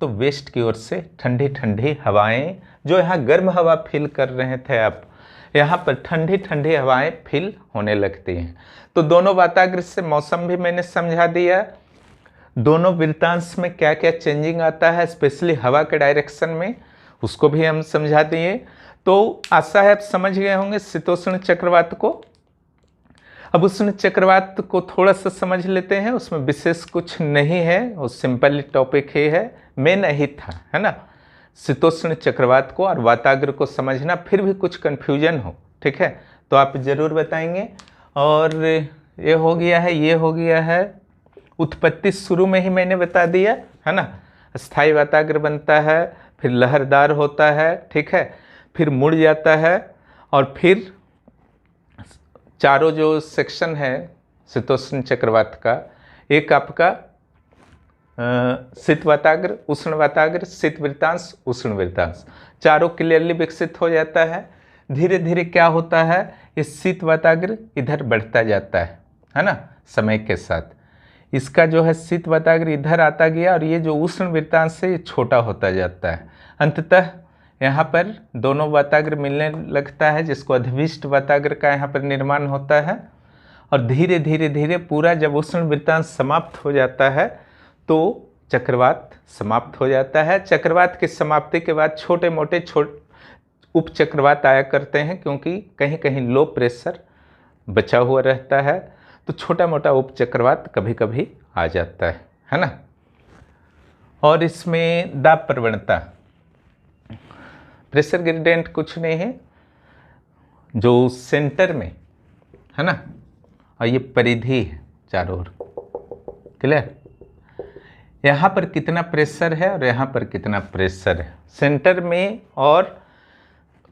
तो वेस्ट की ओर से ठंडी ठंडी हवाएं, जो यहाँ गर्म हवा फील कर रहे थे आप, यहाँ पर ठंडी ठंडी हवाएं फील होने लगती हैं। तो दोनों वाताग्र से मौसम भी मैंने समझा दिया, दोनों वृत्तांश में क्या क्या चेंजिंग आता है स्पेशली हवा के डायरेक्शन में, उसको भी हम समझा दिए। तो आशा है आप समझ गए होंगे शीतोष्ण चक्रवात को। अब उष्ण चक्रवात को थोड़ा सा समझ लेते हैं, उसमें विशेष कुछ नहीं है, वो सिंपल टॉपिक ही है, मेन ही था, है ना। शीतोष्ण चक्रवात को और वाताग्र को समझना, फिर भी कुछ कन्फ्यूजन हो, ठीक है, तो आप ज़रूर बताएंगे। और ये हो गया है, ये हो गया है, उत्पत्ति शुरू में ही मैंने बता दिया, है ना। स्थायी वाताग्र बनता है, फिर लहरदार होता है, ठीक है, फिर मुड़ जाता है, और फिर चारों जो सेक्शन है शीतोष्ण चक्रवात का, एक आपका शीत वाताग्र, उष्ण वाताग्र, शीत वृत्तांश, उष्ण वृत्तांश, चारों क्लियरली विकसित हो जाता है। धीरे धीरे क्या होता है, ये शीत वाताग्र इधर बढ़ता जाता है ना, समय के साथ इसका जो है शीत वाताग्र इधर आता गया, और ये जो उष्ण वृत्तांश है ये छोटा होता जाता है। अंततः यहाँ पर दोनों वाताग्र मिलने लगता है, जिसको अधिविष्ट वाताग्र का यहाँ पर निर्माण होता है। और धीरे धीरे धीरे पूरा जब उष्ण वृत्तांत समाप्त हो जाता है तो चक्रवात समाप्त हो जाता है। चक्रवात की समाप्ति के बाद छोटे मोटे उप चक्रवात आया करते हैं, क्योंकि कहीं कहीं लो प्रेशर बचा हुआ रहता है, तो छोटा मोटा उप चक्रवात कभी कभी आ जाता है ना। और इसमें दाब प्रवणता, प्रेशर ग्रेडियंट कुछ नहीं है, जो सेंटर में है ना, और ये परिधि है चारों ओर, क्लियर। यहाँ पर कितना प्रेशर है और यहाँ पर कितना प्रेशर है सेंटर में और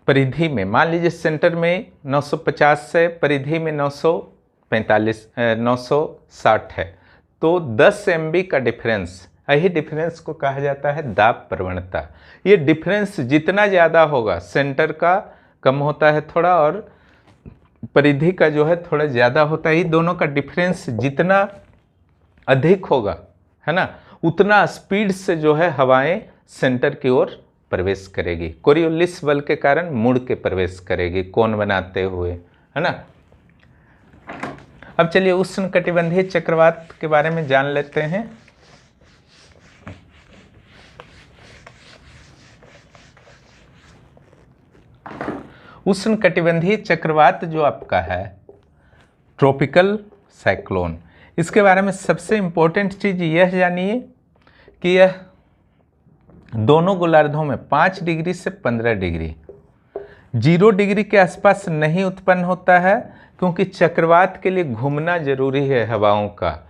परिधि में। मान लीजिए सेंटर में 950 से परिधि में 960 है, तो 10 MB का डिफरेंस, यही डिफरेंस को कहा जाता है दाब प्रवणता। ये डिफरेंस जितना ज़्यादा होगा, सेंटर का कम होता है थोड़ा और परिधि का जो है थोड़ा ज़्यादा होता है, ये दोनों का डिफरेंस जितना अधिक होगा है ना, उतना स्पीड से जो है हवाएं सेंटर की ओर प्रवेश करेगी। कोरियोलिस बल के कारण मुड़ के प्रवेश करेगी कोण बनाते हुए, है ना। अब चलिए उष्णकटिबंधीय चक्रवात के बारे में जान लेते हैं। उष्णकटिबंधीय चक्रवात जो आपका है ट्रॉपिकल साइक्लोन, इसके बारे में सबसे इंपॉर्टेंट चीज यह जानिए कि यह दोनों गोलार्धों में 5 डिग्री से 15 डिग्री 0 डिग्री के आसपास नहीं उत्पन्न होता है, क्योंकि चक्रवात के लिए घूमना जरूरी है हवाओं का,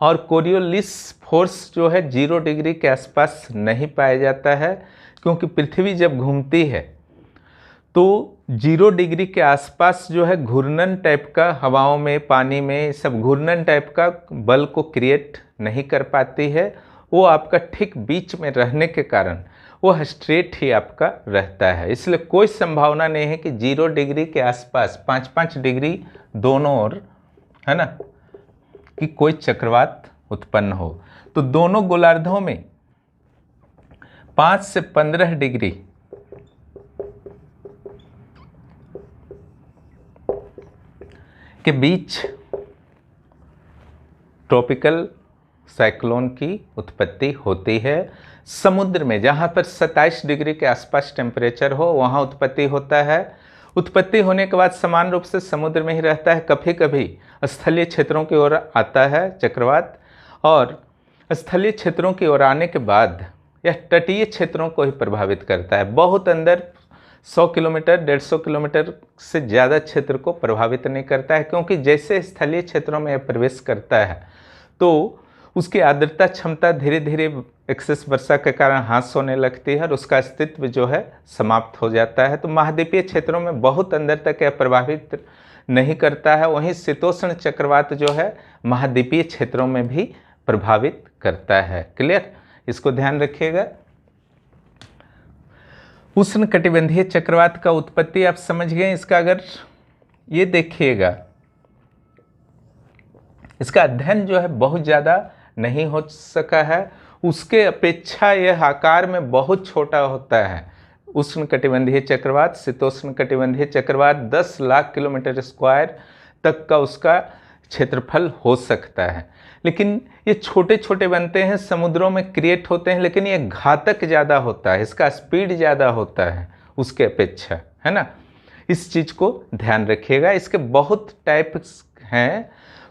और कोरियोलिस फोर्स जो है 0 डिग्री के आसपास नहीं पाया जाता है, क्योंकि पृथ्वी जब घूमती है तो 0 डिग्री के आसपास जो है घूर्णन टाइप का हवाओं में, पानी में, सब घूर्णन टाइप का बल को क्रिएट नहीं कर पाती है। वो आपका ठीक बीच में रहने के कारण वो स्ट्रेट ही आपका रहता है, इसलिए कोई संभावना नहीं है कि 0 डिग्री के आसपास 5-5 डिग्री दोनों ओर, है ना, कि कोई चक्रवात उत्पन्न हो। तो दोनों गोलार्धों में 5 से 15 डिग्री के बीच ट्रॉपिकल साइक्लोन की उत्पत्ति होती है। समुद्र में जहाँ पर 27 डिग्री के आसपास टेम्परेचर हो वहाँ उत्पत्ति होता है। उत्पत्ति होने के बाद समान रूप से समुद्र में ही रहता है, कभी कभी स्थलीय क्षेत्रों की ओर आता है चक्रवात, और स्थलीय क्षेत्रों की ओर आने के बाद यह तटीय क्षेत्रों को ही प्रभावित करता है। बहुत अंदर 100 किलोमीटर 150 किलोमीटर से ज़्यादा क्षेत्र को प्रभावित नहीं करता है, क्योंकि जैसे स्थलीय क्षेत्रों में प्रवेश करता है तो उसकी आर्द्रता क्षमता धीरे धीरे एक्सेस वर्षा के कारण ह्रास होने लगती है और उसका अस्तित्व जो है समाप्त हो जाता है। तो महाद्वीपीय क्षेत्रों में बहुत अंदर तक यह प्रभावित नहीं करता है, वहीं शीतोष्ण चक्रवात जो है महाद्वीपीय क्षेत्रों में भी प्रभावित करता है। क्लियर, इसको ध्यान रखिएगा। उष्णकटिबंधीय चक्रवात का उत्पत्ति आप समझ गए। इसका अगर ये देखिएगा, इसका अध्ययन जो है बहुत ज़्यादा नहीं हो सका है, उसके अपेक्षा यह आकार में बहुत छोटा होता है। उष्णकटिबंधीय चक्रवात, शीतोष्णकटिबंधीय चक्रवात 10 लाख किलोमीटर स्क्वायर तक का उसका क्षेत्रफल हो सकता है, लेकिन ये छोटे छोटे बनते हैं, समुद्रों में क्रिएट होते हैं, लेकिन ये घातक ज़्यादा होता है, इसका स्पीड ज़्यादा होता है उसके अपेक्षा, है ना। इस चीज़ को ध्यान रखिएगा। इसके बहुत टाइप्स हैं,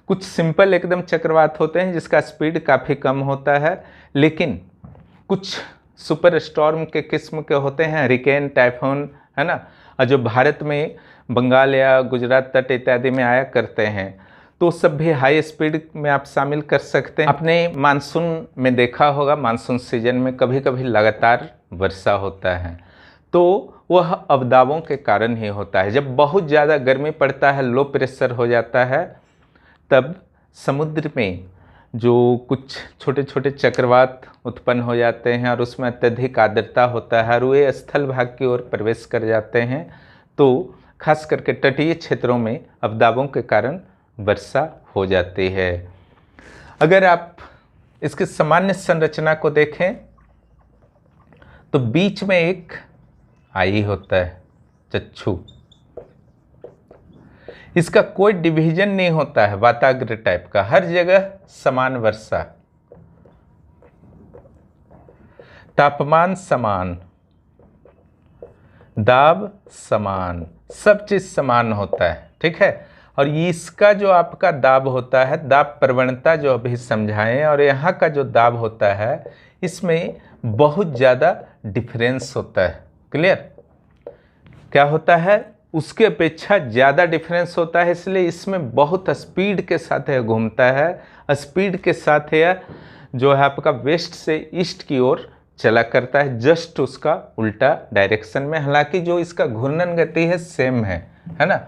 कुछ सिंपल एकदम चक्रवात होते हैं जिसका स्पीड काफ़ी कम होता है, लेकिन कुछ सुपर स्टॉर्म के किस्म के होते हैं, हरिकेन, टाइफून, है ना, और जो भारत में बंगाल या गुजरात तट इत्यादि में आया करते हैं, तो सब भी हाई स्पीड में आप शामिल कर सकते हैं। आपने मानसून में देखा होगा, मानसून सीजन में कभी कभी लगातार वर्षा होता है, तो वह अवदाबों के कारण ही होता है। जब बहुत ज़्यादा गर्मी पड़ता है, लो प्रेशर हो जाता है, तब समुद्र में जो कुछ छोटे छोटे चक्रवात उत्पन्न हो जाते हैं और उसमें अत्यधिक आर्द्रता होता है और वे स्थल भाग की ओर प्रवेश कर जाते हैं, तो खास करके तटीय क्षेत्रों में अवदाबों के कारण वर्षा हो जाती है। अगर आप इसकी सामान्य संरचना को देखें तो बीच में एक आई होता है, चक्षु। इसका कोई डिवीजन नहीं होता है वाताग्र टाइप का, हर जगह समान वर्षा, तापमान समान, दाब समान, सब चीज समान होता है, ठीक है। और इसका जो आपका दाब होता है, दाब प्रवणता जो अभी समझाएं, और यहाँ का जो दाब होता है इसमें बहुत ज़्यादा डिफरेंस होता है। क्लियर? क्या होता है, उसके अपेक्षा ज़्यादा डिफरेंस होता है, इसलिए इसमें बहुत स्पीड के साथ यह घूमता है। स्पीड के साथ यह जो है आपका वेस्ट से ईस्ट की ओर चला करता है, जस्ट उसका उल्टा डायरेक्शन में। हालांकि जो इसका घूर्णन गति है सेम है ना,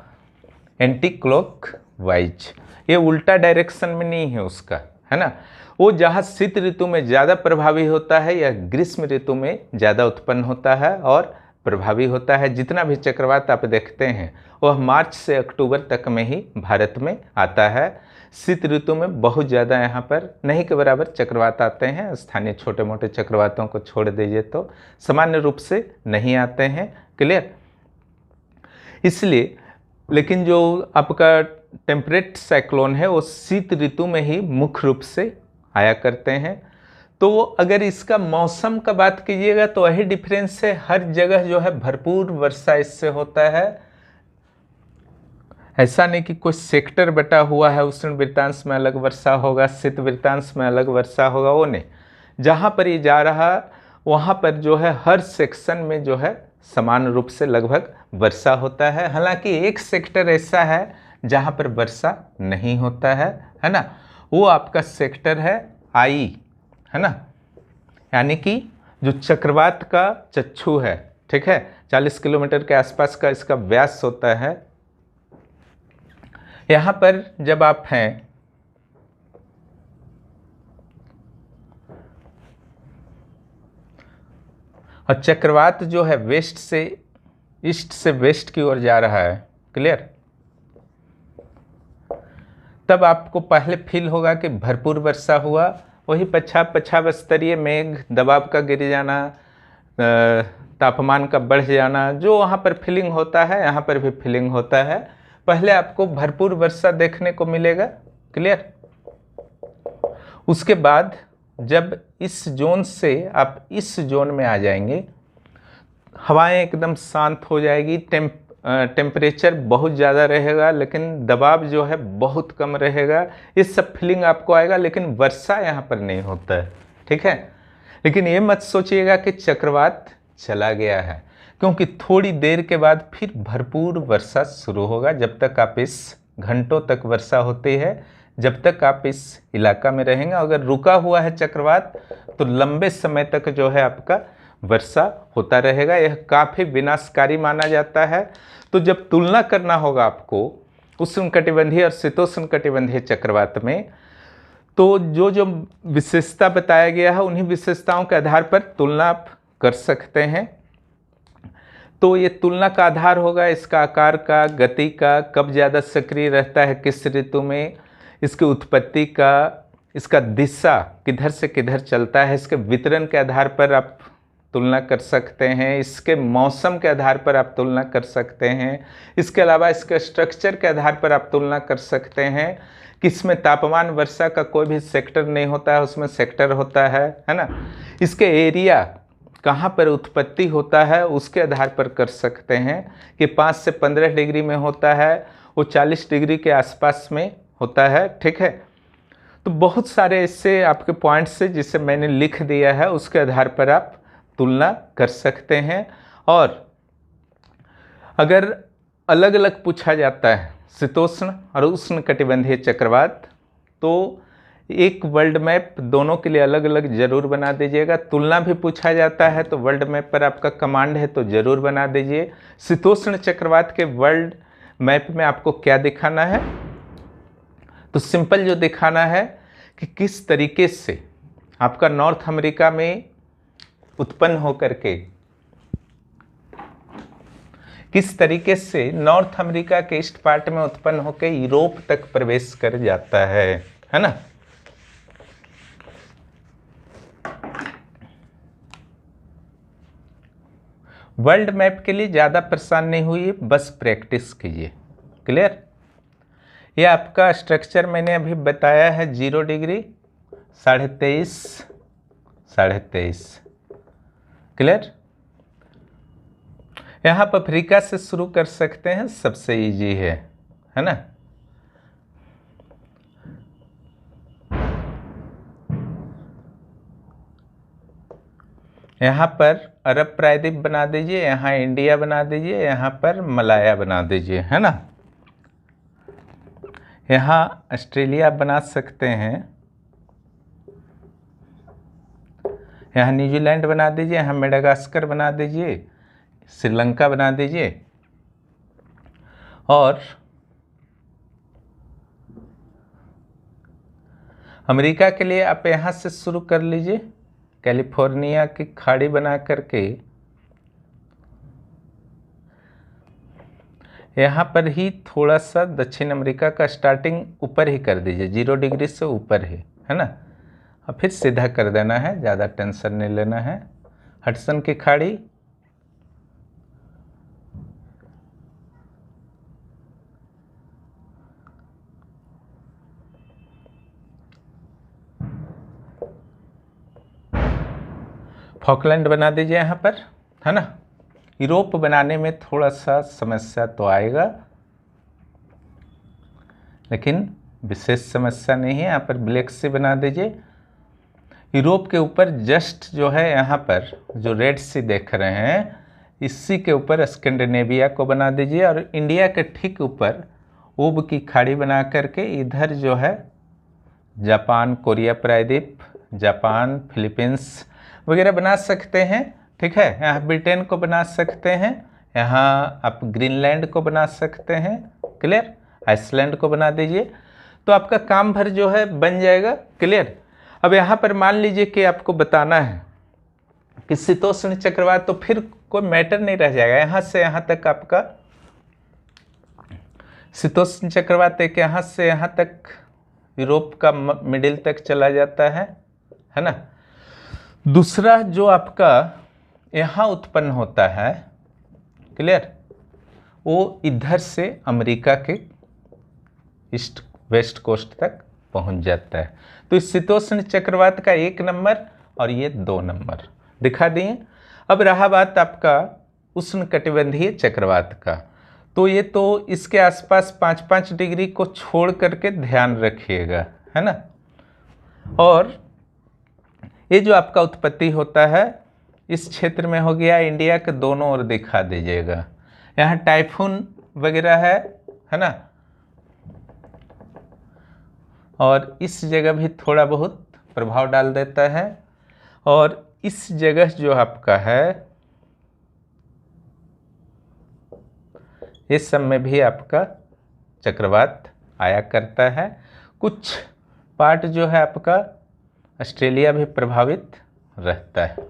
एंटी क्लॉक वाइज, ये उल्टा डायरेक्शन में नहीं है उसका, है ना। वो जहाँ शीत ऋतु में ज़्यादा प्रभावी होता है या ग्रीष्म ऋतु में ज़्यादा उत्पन्न होता है और प्रभावी होता है। जितना भी चक्रवात आप देखते हैं वह मार्च से अक्टूबर तक में ही भारत में आता है। शीत ऋतु में बहुत ज़्यादा यहाँ पर नहीं के बराबर चक्रवात आते हैं, स्थानीय छोटे मोटे चक्रवातों को छोड़ दीजिए तो सामान्य रूप से नहीं आते हैं। क्लियर? इसलिए लेकिन जो आपका टेम्परेट साइक्लोन है वो शीत ऋतु में ही मुख्य रूप से आया करते हैं। तो अगर इसका मौसम का बात कीजिएगा तो वही डिफरेंस है, हर जगह जो है भरपूर वर्षा इससे होता है। ऐसा नहीं कि कोई सेक्टर बटा हुआ है, उष्ण वृत्तांश में अलग वर्षा होगा, शीत वृत्तांश में अलग वर्षा होगा, वो नहीं। जहाँ पर ये जा रहा वहाँ पर जो है हर सेक्शन में जो है समान रूप से लगभग वर्षा होता है। हालांकि एक सेक्टर ऐसा है जहाँ पर वर्षा नहीं होता है ना, वो आपका सेक्टर है आई, है ना, यानी कि जो चक्रवात का चक्षु है, ठीक है, 40 किलोमीटर के आसपास का इसका व्यास होता है। यहाँ पर जब आप हैं और चक्रवात जो है वेस्ट से ईस्ट से वेस्ट की ओर जा रहा है, क्लियर, तब आपको पहले फील होगा कि भरपूर वर्षा हुआ। वही पछाव स्तरीय मेघ दबाव का गिर जाना, तापमान का बढ़ जाना, जो वहाँ पर फीलिंग होता है यहाँ पर भी फीलिंग होता है। पहले आपको भरपूर वर्षा देखने को मिलेगा। क्लियर? उसके बाद जब इस जोन से आप इस जोन में आ जाएंगे, हवाएं एकदम शांत हो जाएगी, टेम्परेचर बहुत ज़्यादा रहेगा लेकिन दबाव जो है बहुत कम रहेगा। ये सब फीलिंग आपको आएगा, लेकिन वर्षा यहाँ पर नहीं होता है, ठीक है। लेकिन ये मत सोचिएगा कि चक्रवात चला गया है, क्योंकि थोड़ी देर के बाद फिर भरपूर वर्षा शुरू होगा। जब तक आप इस घंटों तक वर्षा होती है, जब तक आप इस इलाका में रहेंगे। अगर रुका हुआ है चक्रवात तो लंबे समय तक जो है आपका वर्षा होता रहेगा। यह काफ़ी विनाशकारी माना जाता है। तो जब तुलना करना होगा आपको उष्णकटिबंधीय और शीतोष्णकटिबंधीय चक्रवात में, तो जो जो विशेषता बताया गया है उन्हीं विशेषताओं के आधार पर तुलना आप कर सकते हैं। तो ये तुलना का आधार होगा इसका आकार का, गति का, कब ज़्यादा सक्रिय रहता है किस ऋतु में, इसकी उत्पत्ति का, इसका दिशा किधर से किधर चलता है, इसके वितरण के आधार पर आप तुलना कर सकते हैं, इसके मौसम के आधार पर आप तुलना कर सकते हैं, इसके अलावा इसके स्ट्रक्चर के आधार पर आप तुलना कर सकते हैं कि इसमें तापमान वर्षा का कोई भी सेक्टर नहीं होता है, उसमें सेक्टर होता है ना। इसके एरिया कहाँ पर उत्पत्ति होता है उसके आधार पर कर सकते हैं कि 5 से 15 डिग्री में होता है, वो 40 डिग्री के आसपास में होता है, ठीक है। तो बहुत सारे ऐसे आपके पॉइंट्स से जिसे मैंने लिख दिया है उसके आधार पर आप तुलना कर सकते हैं। और अगर अलग अलग पूछा जाता है शीतोष्ण और उष्णकटिबंधीय चक्रवात, तो एक वर्ल्ड मैप दोनों के लिए अलग अलग जरूर बना दीजिएगा। तुलना भी पूछा जाता है तो वर्ल्ड मैप पर आपका कमांड है तो जरूर बना दीजिए। शीतोष्ण चक्रवात के वर्ल्ड मैप में आपको क्या दिखाना है, तो सिंपल जो दिखाना है कि किस तरीके से आपका नॉर्थ अमेरिका में उत्पन्न होकर के, किस तरीके से नॉर्थ अमेरिका के ईस्ट पार्ट में उत्पन्न होकर यूरोप तक प्रवेश कर जाता है ना। वर्ल्ड मैप के लिए ज़्यादा परेशान नहीं हुई, बस प्रैक्टिस कीजिए। क्लियर? ये आपका स्ट्रक्चर मैंने अभी बताया है 0 डिग्री, 23.5, 23.5। क्लियर? यहाँ पर अफ्रीका से शुरू कर सकते हैं, सबसे इजी है ना। यहाँ पर अरब प्रायद्वीप बना दीजिए, यहाँ इंडिया बना दीजिए, यहाँ पर मलाया बना दीजिए, है ना। यहाँ ऑस्ट्रेलिया बना सकते हैं, यहाँ न्यूजीलैंड बना दीजिए, यहाँ मेडागास्कर बना दीजिए, श्रीलंका बना दीजिए, और अमेरिका के लिए आप यहाँ से शुरू कर लीजिए, कैलिफोर्निया की खाड़ी बना करके यहाँ पर ही थोड़ा सा दक्षिण अमेरिका का स्टार्टिंग ऊपर ही कर दीजिए, 0 डिग्री से ऊपर ही, है ना। और फिर सीधा कर देना है, ज़्यादा टेंशन नहीं लेना है। हडसन की खाड़ी, फॉकलैंड बना दीजिए यहाँ पर, है ना। यूरोप बनाने में थोड़ा सा समस्या तो आएगा, लेकिन विशेष समस्या नहीं है। यहाँ पर ब्लैक सी बना दीजिए। यूरोप के ऊपर जस्ट जो है यहाँ पर जो रेड सी देख रहे हैं, इसी के ऊपर स्कैंडिनेविया को बना दीजिए, और इंडिया के ठीक ऊपर ऊब की खाड़ी बना करके इधर जो है जापान, कोरिया प्रायद्वीप, जापान, फिलीपींस वगैरह बना सकते हैं। ठीक है, यहाँ ब्रिटेन को बना सकते हैं, यहाँ आप ग्रीनलैंड को बना सकते हैं। क्लियर? आइसलैंड को बना दीजिए, तो आपका काम भर जो है बन जाएगा। क्लियर? अब यहाँ पर मान लीजिए कि आपको बताना है कि शीतोष्ण चक्रवात, तो फिर कोई मैटर नहीं रह जाएगा। यहाँ से यहाँ तक आपका शीतोष्ण चक्रवात एक यहाँ से यहाँ तक यूरोप का मिडिल तक चला जाता है ना। दूसरा जो आपका यहाँ उत्पन्न होता है, क्लियर, वो इधर से अमेरिका के ईस्ट वेस्ट कोस्ट तक पहुंच जाता है। तो इस शीतोष्ण चक्रवात का 1 नंबर और ये 2 नंबर दिखा दिए। अब रहा बात आपका उष्णकटिबंधीय चक्रवात का, तो ये तो इसके आसपास 5-5 डिग्री को छोड़ करके ध्यान रखिएगा, है ना। और ये जो आपका उत्पत्ति होता है इस क्षेत्र में हो गया, इंडिया के दोनों ओर दिखा दीजिएगा। यहाँ टाइफून वगैरह है ना, और इस जगह भी थोड़ा बहुत प्रभाव डाल देता है। और इस जगह जो आपका है इस सब में भी आपका चक्रवात आया करता है। कुछ पार्ट जो है आपका ऑस्ट्रेलिया भी प्रभावित रहता है।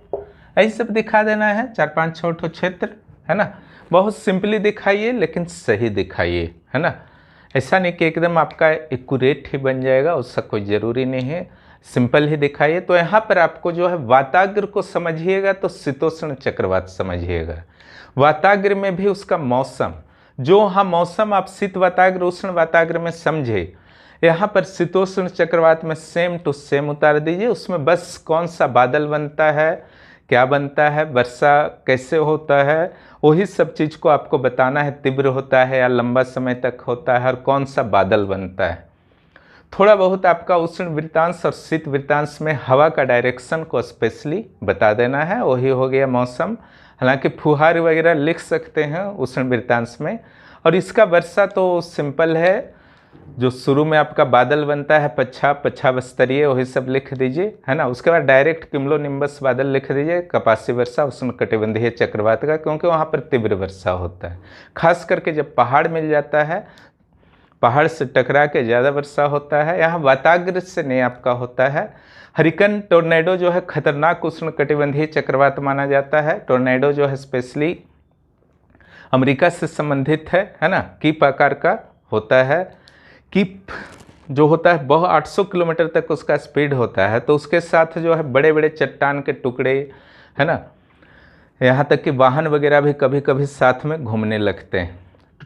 ऐसे सब दिखा देना है, 4-5-6 क्षेत्र, है ना। बहुत सिंपली दिखाइए लेकिन सही दिखाइए, है ना। ऐसा नहीं कि एकदम आपका एक्यूरेट ही बन जाएगा, उसका कोई ज़रूरी नहीं है, सिंपल ही दिखाइए। तो यहाँ पर आपको जो है वाताग्र को समझिएगा तो शीतोष्ण चक्रवात समझिएगा। वाताग्र में भी उसका मौसम, जो हाँ मौसम आप शीत वाताग्र उष्ण वाताग्र में समझे, यहाँ पर शीतोष्ण चक्रवात में सेम टू सेम उतार दीजिए। उसमें बस कौन सा बादल बनता है, क्या बनता है, वर्षा कैसे होता है, वही सब चीज़ को आपको बताना है। तीव्र होता है या लंबा समय तक होता है, और कौन सा बादल बनता है। थोड़ा बहुत आपका उष्ण वृत्तांश और शीत वृत्तांश में हवा का डायरेक्शन को स्पेशली बता देना है, वही हो गया मौसम। हालांकि फुहार वगैरह लिख सकते हैं उष्ण वृत्तांश में। और इसका वर्षा तो सिंपल है, जो शुरू में आपका बादल बनता है पच्छावस्तरीय, वही सब लिख दीजिए, है ना। उसके बाद डायरेक्ट क्यूमुलोनिम्बस बादल लिख दीजिए, कपासी वर्षा उष्णकटिबंधीय चक्रवात का, क्योंकि वहाँ पर तीव्र वर्षा होता है। खास करके जब पहाड़ मिल जाता है, पहाड़ से टकरा के ज़्यादा वर्षा होता है। यहाँ वाताग्र से नहीं आपका होता है। हरिकन टोर्नेडो जो है खतरनाक उष्णकटिबंधीय चक्रवात माना जाता है। टोर्नेडो जो है स्पेशली अमेरिका से संबंधित है ना, कीप आकार का होता है। कीप जो होता है बहुत 800 किलोमीटर तक उसका स्पीड होता है। तो उसके साथ जो है बड़े बड़े चट्टान के टुकड़े, है ना, यहाँ तक कि वाहन वगैरह भी कभी कभी साथ में घूमने लगते हैं।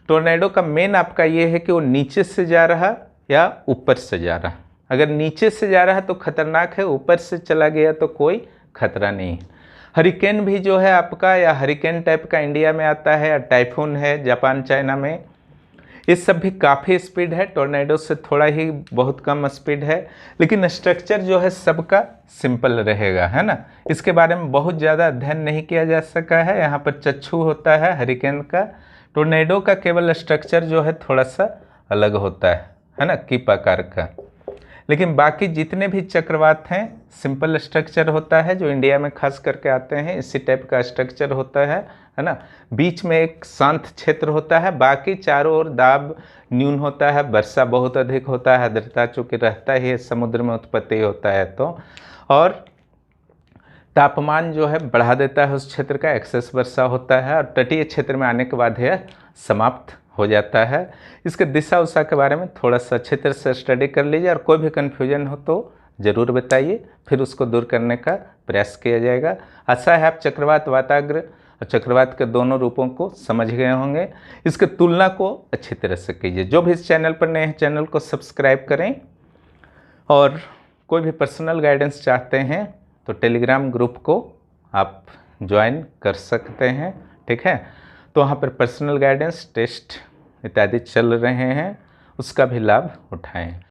टोर्नेडो का मेन आपका ये है कि वो नीचे से जा रहा या ऊपर से जा रहा। अगर नीचे से जा रहा है तो खतरनाक है, ऊपर से चला गया तो कोई खतरा नहीं है। हरिकेन भी जो है आपका, या हरिकेन टाइप का इंडिया में आता है, या टाइफून है जापान चाइना में, ये सब भी काफ़ी स्पीड है, टोर्नेडो से थोड़ा ही बहुत कम स्पीड है, लेकिन स्ट्रक्चर जो है सबका सिंपल रहेगा, है ना। इसके बारे में बहुत ज़्यादा अध्ययन नहीं किया जा सका है। यहाँ पर चक्षु होता है हरिकेन का, टोर्नेडो का केवल स्ट्रक्चर जो है थोड़ा सा अलग होता है ना, कीप आकार का। लेकिन बाकी जितने भी चक्रवात हैं सिंपल स्ट्रक्चर होता है, जो इंडिया में खास करके आते हैं इसी टाइप का स्ट्रक्चर होता है ना। बीच में एक शांत क्षेत्र होता है, बाकी चारों ओर दाब न्यून होता है, वर्षा बहुत अधिक होता है, आर्द्रता चूँकि रहता ही है, समुद्र में उत्पत्ति होता है तो, और तापमान जो है बढ़ा देता है उस क्षेत्र का, एक्सेस वर्षा होता है, और तटीय क्षेत्र में आने के बाद यह समाप्त हो जाता है। इसके दिशा उषा के बारे में थोड़ा सा अच्छे तरह से स्टडी कर लीजिए, और कोई भी कन्फ्यूजन हो तो ज़रूर बताइए, फिर उसको दूर करने का प्रयास किया जाएगा। आशा है आप चक्रवात, वाताग्र और चक्रवात के दोनों रूपों को समझ गए होंगे। इसके तुलना को अच्छी तरह से कीजिए। जो भी इस चैनल पर नए हैं चैनल को सब्सक्राइब करें, और कोई भी पर्सनल गाइडेंस चाहते हैं तो टेलीग्राम ग्रुप को आप ज्वाइन कर सकते हैं, ठीक है। तो वहाँ पर पर्सनल गाइडेंस, टेस्ट इत्यादि चल रहे हैं, उसका भी लाभ उठाएं।